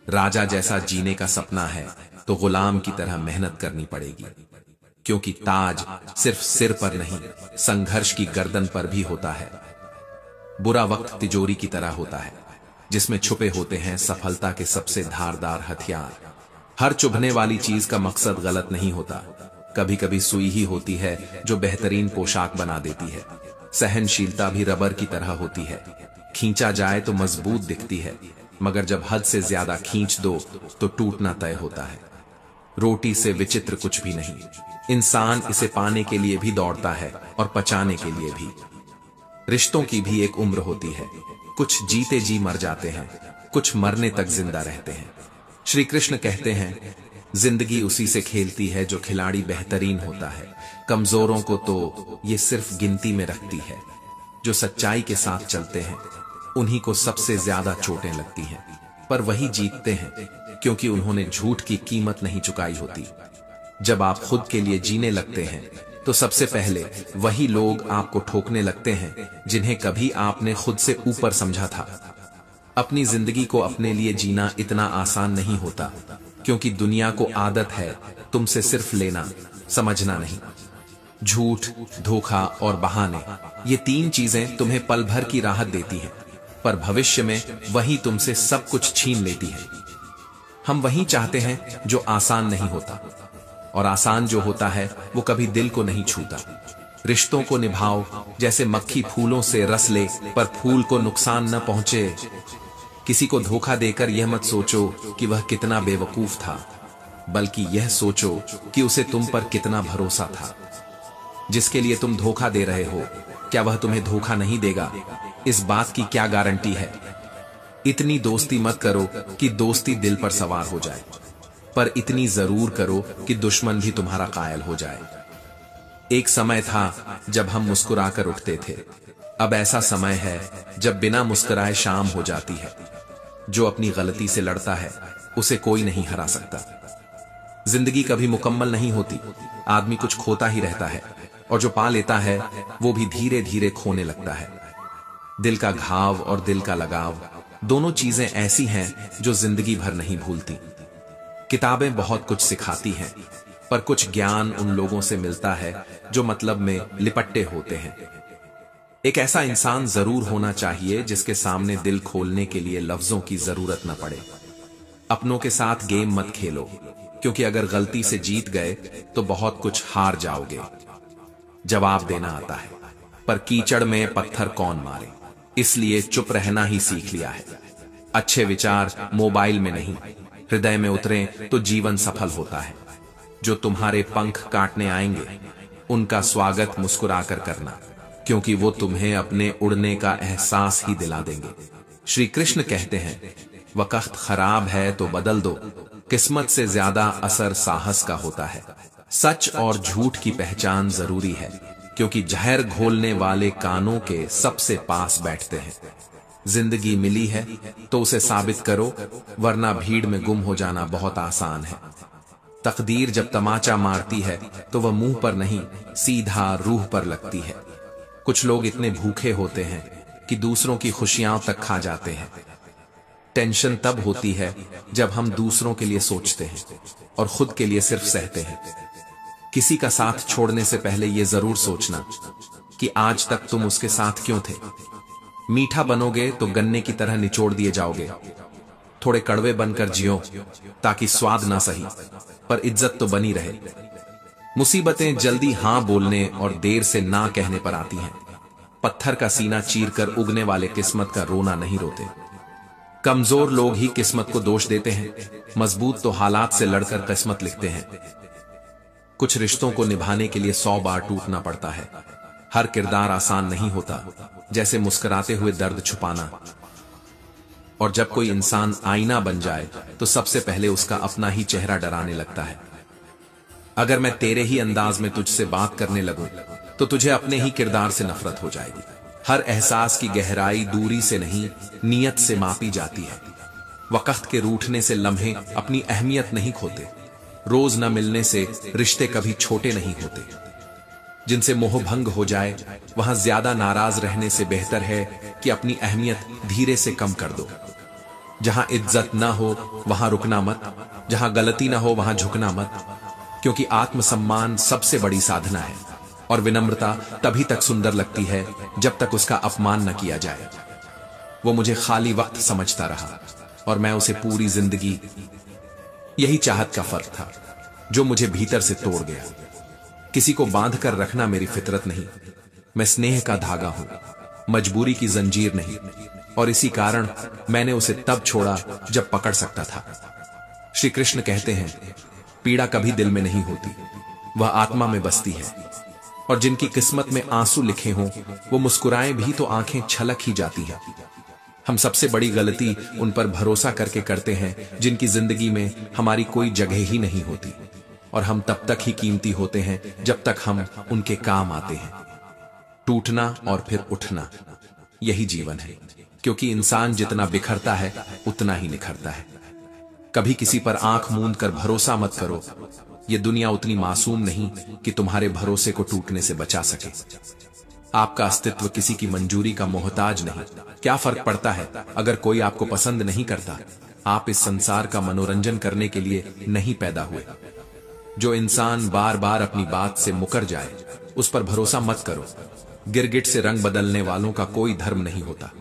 राजा जैसा जीने का सपना है तो गुलाम की तरह मेहनत करनी पड़ेगी, क्योंकि ताज सिर्फ सिर पर नहीं, संघर्ष की गर्दन पर भी होता है। बुरा वक्त तिजोरी की तरह होता है जिसमें छुपे होते हैं सफलता के सबसे धारदार हथियार। हर चुभने वाली चीज का मकसद गलत नहीं होता। कभी कभी सुई ही होती है जो बेहतरीन पोशाक बना देती है। सहनशीलता भी रबर की तरह होती है, खींचा जाए तो मजबूत दिखती है, मगर जब हद से ज्यादा खींच दो तो टूटना तय होता है। रोटी से विचित्र कुछ भी नहीं। इंसान इसे पाने के लिए भी दौड़ता है और पचाने के लिए भी। रिश्तों की भी एक उम्र होती है, कुछ जीते जी मर जाते हैं, कुछ मरने तक जिंदा रहते हैं। श्री कृष्ण कहते हैं, जिंदगी उसी से खेलती है जो खिलाड़ी बेहतरीन होता है। कमजोरों को तो ये सिर्फ गिनती में रखती है। जो सच्चाई के साथ चलते हैं उन्हीं को सबसे ज्यादा चोटें लगती हैं, पर वही जीतते हैं क्योंकि उन्होंने झूठ की कीमत नहीं चुकाई होती। जब आप खुद के लिए जीने लगते हैं तो सबसे पहले वही लोग आपको ठोकने लगते हैं जिन्हें कभी आपने खुद से ऊपर समझा था। अपनी जिंदगी को अपने लिए जीना इतना आसान नहीं होता, क्योंकि दुनिया को आदत है तुमसे सिर्फ लेना, समझना नहीं। झूठ, धोखा और बहाने, ये तीन चीजें तुम्हें पल भर की राहत देती हैं, पर भविष्य में वही तुमसे सब कुछ छीन लेती है। हम वही चाहते हैं जो आसान नहीं होता, और आसान जो होता है वो कभी दिल को नहीं छूता। रिश्तों को निभाओ जैसे मक्खी फूलों से रस ले, पर फूल को नुकसान न पहुंचे। किसी को धोखा देकर यह मत सोचो कि वह कितना बेवकूफ था, बल्कि यह सोचो कि उसे तुम पर कितना भरोसा था। जिसके लिए तुम धोखा दे रहे हो, क्या वह तुम्हें धोखा नहीं देगा? इस बात की क्या गारंटी है? इतनी दोस्ती मत करो कि दोस्ती दिल पर सवार हो जाए, पर इतनी जरूर करो कि दुश्मन भी तुम्हारा कायल हो जाए। एक समय था जब हम मुस्कुराकर उठते थे, अब ऐसा समय है जब बिना मुस्कुराए शाम हो जाती है। जो अपनी गलती से लड़ता है उसे कोई नहीं हरा सकता। जिंदगी कभी मुकम्मल नहीं होती, आदमी कुछ खोता ही रहता है, और जो पा लेता है वो भी धीरे धीरे खोने लगता है। दिल का घाव और दिल का लगाव, दोनों चीजें ऐसी हैं जो जिंदगी भर नहीं भूलती। किताबें बहुत कुछ सिखाती हैं, पर कुछ ज्ञान उन लोगों से मिलता है जो मतलब में लिपट्टे होते हैं। एक ऐसा इंसान जरूर होना चाहिए जिसके सामने दिल खोलने के लिए लफ्जों की जरूरत न पड़े। अपनों के साथ गेम मत खेलो, क्योंकि अगर गलती से जीत गए तो बहुत कुछ हार जाओगे। जवाब देना आता है, पर कीचड़ में पत्थर कौन मारे, इसलिए चुप रहना ही सीख लिया है। अच्छे विचार मोबाइल में नहीं, हृदय में उतरें तो जीवन सफल होता है। जो तुम्हारे पंख काटने आएंगे उनका स्वागत मुस्कुराकर करना, क्योंकि वो तुम्हें अपने उड़ने का एहसास ही दिला देंगे। श्री कृष्ण कहते हैं, वक्त खराब है तो बदल दो, किस्मत से ज्यादा असर साहस का होता है। सच और झूठ की पहचान जरूरी है, क्योंकि जहर घोलने वाले कानों के सबसे पास बैठते हैं। जिंदगी मिली है तो उसे साबित करो, वरना भीड़ में गुम हो जाना बहुत आसान है। तकदीर जब तमाचा मारती है तो वह मुंह पर नहीं, सीधा रूह पर लगती है। कुछ लोग इतने भूखे होते हैं कि दूसरों की खुशियां तक खा जाते हैं। टेंशन तब होती है जब हम दूसरों के लिए सोचते हैं और खुद के लिए सिर्फ सहते हैं। किसी का साथ छोड़ने से पहले यह जरूर सोचना कि आज तक तुम उसके साथ क्यों थे। मीठा बनोगे तो गन्ने की तरह निचोड़ दिए जाओगे। थोड़े कड़वे बनकर जियो, ताकि स्वाद ना सही पर इज्जत तो बनी रहे। मुसीबतें जल्दी हां बोलने और देर से ना कहने पर आती हैं। पत्थर का सीना चीरकर उगने वाले किस्मत का रोना नहीं रोते। कमजोर लोग ही किस्मत को दोष देते हैं, मजबूत तो हालात से लड़कर किस्मत लिखते हैं। कुछ रिश्तों को निभाने के लिए 100 बार टूटना पड़ता है। हर किरदार आसान नहीं होता, जैसे मुस्कुराते हुए दर्द छुपाना। और जब कोई इंसान आईना बन जाए तो सबसे पहले उसका अपना ही चेहरा डराने लगता है। अगर मैं तेरे ही अंदाज में तुझसे बात करने लगूं तो तुझे अपने ही किरदार से नफरत हो जाएगी। हर एहसास की गहराई दूरी से नहीं, नियत से मापी जाती है। वक्त के रूठने से लम्हे अपनी अहमियत नहीं खोते। रोज न मिलने से रिश्ते कभी छोटे नहीं होते। जिनसे मोह भंग हो जाए वहां ज्यादा नाराज रहने से बेहतर है कि अपनी अहमियत धीरे से कम कर दो। जहां इज्जत ना हो वहां रुकना मत, जहां गलती ना हो वहां झुकना मत, क्योंकि आत्मसम्मान सबसे बड़ी साधना है और विनम्रता तभी तक सुंदर लगती है जब तक उसका अपमान न किया जाए। वो मुझे खाली वक्त समझता रहा और मैं उसे पूरी जिंदगी। यही चाहत का फर्क था जो मुझे भीतर से तोड़ गया। किसी को बांध कर रखना मेरी फितरत नहीं, मैं स्नेह का धागा हूं, मजबूरी की जंजीर नहीं। और इसी कारण मैंने उसे तब छोड़ा जब पकड़ सकता था। श्री कृष्ण कहते हैं, पीड़ा कभी दिल में नहीं होती, वह आत्मा में बसती है। और जिनकी किस्मत में आंसू लिखे हों वो मुस्कुराएं भी तो आंखें छलक ही जाती हैं। हम सबसे बड़ी गलती उन पर भरोसा करके करते हैं जिनकी जिंदगी में हमारी कोई जगह ही नहीं होती। और हम तब तक ही कीमती होते हैं जब तक हम उनके काम आते हैं। टूटना और फिर उठना, यही जीवन है, क्योंकि इंसान जितना बिखरता है उतना ही निखरता है। कभी किसी पर आंख मूंद कर भरोसा मत करो। ये दुनिया उतनी मासूम नहीं कि तुम्हारे भरोसे को टूटने से बचा सके। आपका अस्तित्व किसी की मंजूरी का मोहताज नहीं। क्या फर्क पड़ता है अगर कोई आपको पसंद नहीं करता? आप इस संसार का मनोरंजन करने के लिए नहीं पैदा हुए। जो इंसान बार बार अपनी बात से मुकर जाए उस पर भरोसा मत करो। गिरगिट से रंग बदलने वालों का कोई धर्म नहीं होता।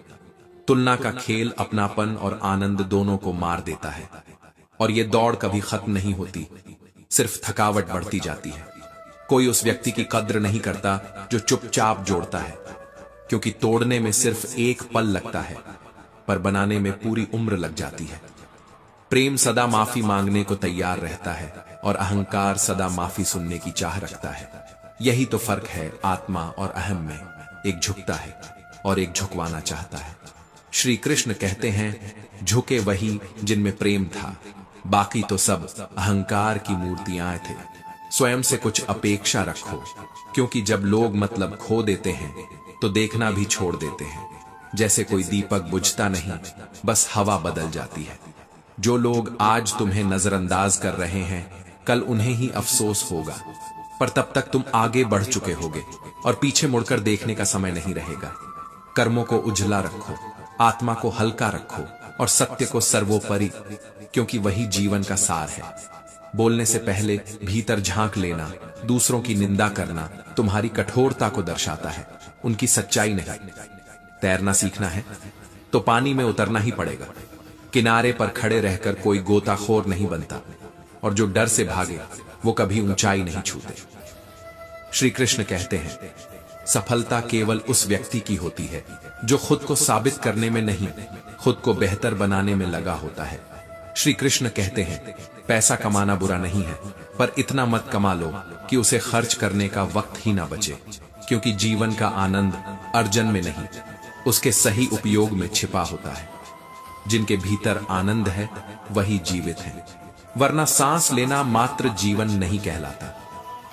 तुलना का खेल अपनापन और आनंद दोनों को मार देता है। और ये दौड़ कभी खत्म नहीं होती, सिर्फ थकावट बढ़ती जाती है। कोई उस व्यक्ति की कद्र नहीं करता जो चुपचाप जोड़ता है, क्योंकि तोड़ने में सिर्फ एक पल लगता है पर बनाने में पूरी उम्र लग जाती है। प्रेम सदा माफी मांगने को तैयार रहता है और अहंकार सदा माफी सुनने की चाह रखता है। यही तो फर्क है आत्मा और अहम में। एक झुकता है और एक झुकवाना चाहता है। श्री कृष्ण कहते हैं, झुके वही जिनमें प्रेम था, बाकी तो सब अहंकार की मूर्तियां थे। स्वयं से कुछ अपेक्षा रखो, क्योंकि जब लोग मतलब खो देते हैं तो देखना भी छोड़ देते हैं। जैसे कोई दीपक बुझता नहीं, बस हवा बदल जाती है। जो लोग आज तुम्हें नजरअंदाज कर रहे हैं कल उन्हें ही अफसोस होगा, पर तब तक तुम आगे बढ़ चुके होगे और पीछे मुड़कर देखने का समय नहीं रहेगा। कर्मों को उजला रखो, आत्मा को हल्का रखो और सत्य को सर्वोपरि, क्योंकि वही जीवन का सार है। बोलने से पहले भीतर झांक लेना। दूसरों की निंदा करना तुम्हारी कठोरता को दर्शाता है, उनकी सच्चाई नहीं। तैरना सीखना है तो पानी में उतरना ही पड़ेगा। किनारे पर खड़े रहकर कोई गोताखोर नहीं बनता, और जो डर से भागे वो कभी ऊंचाई नहीं छूते। श्री कृष्ण कहते हैं, सफलता केवल उस व्यक्ति की होती है जो खुद को साबित करने में नहीं, खुद को बेहतर बनाने में लगा होता है। श्री कृष्ण कहते हैं, पैसा कमाना बुरा नहीं है, पर इतना मत कमा लो कि उसे खर्च करने का वक्त ही ना बचे, क्योंकि जीवन का आनंद अर्जन में नहीं, उसके सही उपयोग में छिपा होता है। जिनके भीतर आनंद है वही जीवित है, वरना सांस लेना मात्र जीवन नहीं कहलाता।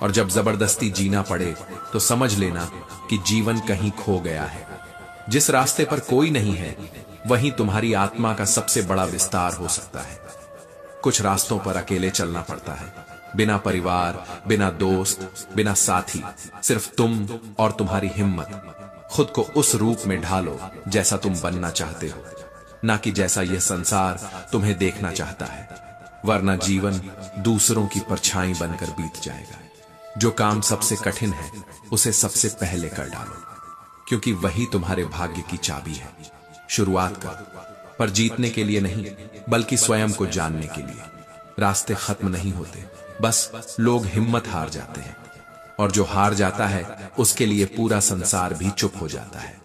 और जब जबरदस्ती जीना पड़े तो समझ लेना कि जीवन कहीं खो गया है। जिस रास्ते पर कोई नहीं है वहीं तुम्हारी आत्मा का सबसे बड़ा विस्तार हो सकता है। कुछ रास्तों पर अकेले चलना पड़ता है, बिना परिवार, बिना दोस्त, बिना साथी, सिर्फ तुम और तुम्हारी हिम्मत। खुद को उस रूप में ढालो जैसा तुम बनना चाहते हो, ना कि जैसा यह संसार तुम्हें देखना चाहता है, वरना जीवन दूसरों की परछाई बनकर बीत जाएगा। जो काम सबसे कठिन है उसे सबसे पहले कर डालो, क्योंकि वही तुम्हारे भाग्य की चाबी है। शुरुआत कर, पर जीतने के लिए नहीं, बल्कि स्वयं को जानने के लिए। रास्ते खत्म नहीं होते, बस लोग हिम्मत हार जाते हैं, और जो हार जाता है उसके लिए पूरा संसार भी चुप हो जाता है।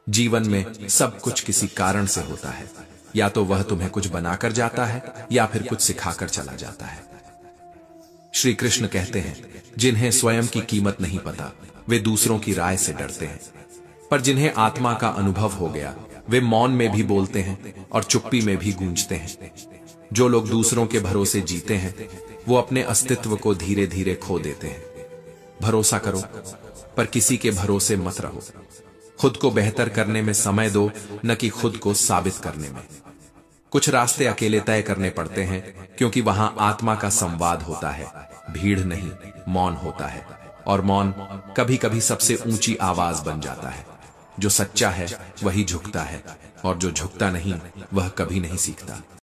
जीवन में सब कुछ किसी कारण से होता है, या तो वह तुम्हें कुछ बनाकर जाता है या फिर कुछ सिखाकर चला जाता है। श्री कृष्ण कहते हैं, जिन्हें स्वयं की कीमत नहीं पता वे दूसरों की राय से डरते हैं, पर जिन्हें आत्मा का अनुभव हो गया वे मौन में भी बोलते हैं और चुप्पी में भी गूंजते हैं। जो लोग दूसरों के भरोसे जीते हैं वो अपने अस्तित्व को धीरे धीरे खो देते हैं। भरोसा करो, पर किसी के भरोसे मत रहो। खुद को बेहतर करने में समय दो, न कि खुद को साबित करने में। कुछ रास्ते अकेले तय करने पड़ते हैं, क्योंकि वहां आत्मा का संवाद होता है, भीड़ नहीं, मौन होता है। और मौन कभी कभी सबसे ऊंची आवाज बन जाता है। जो सच्चा है वही झुकता है, और जो झुकता नहीं वह कभी नहीं सीखता।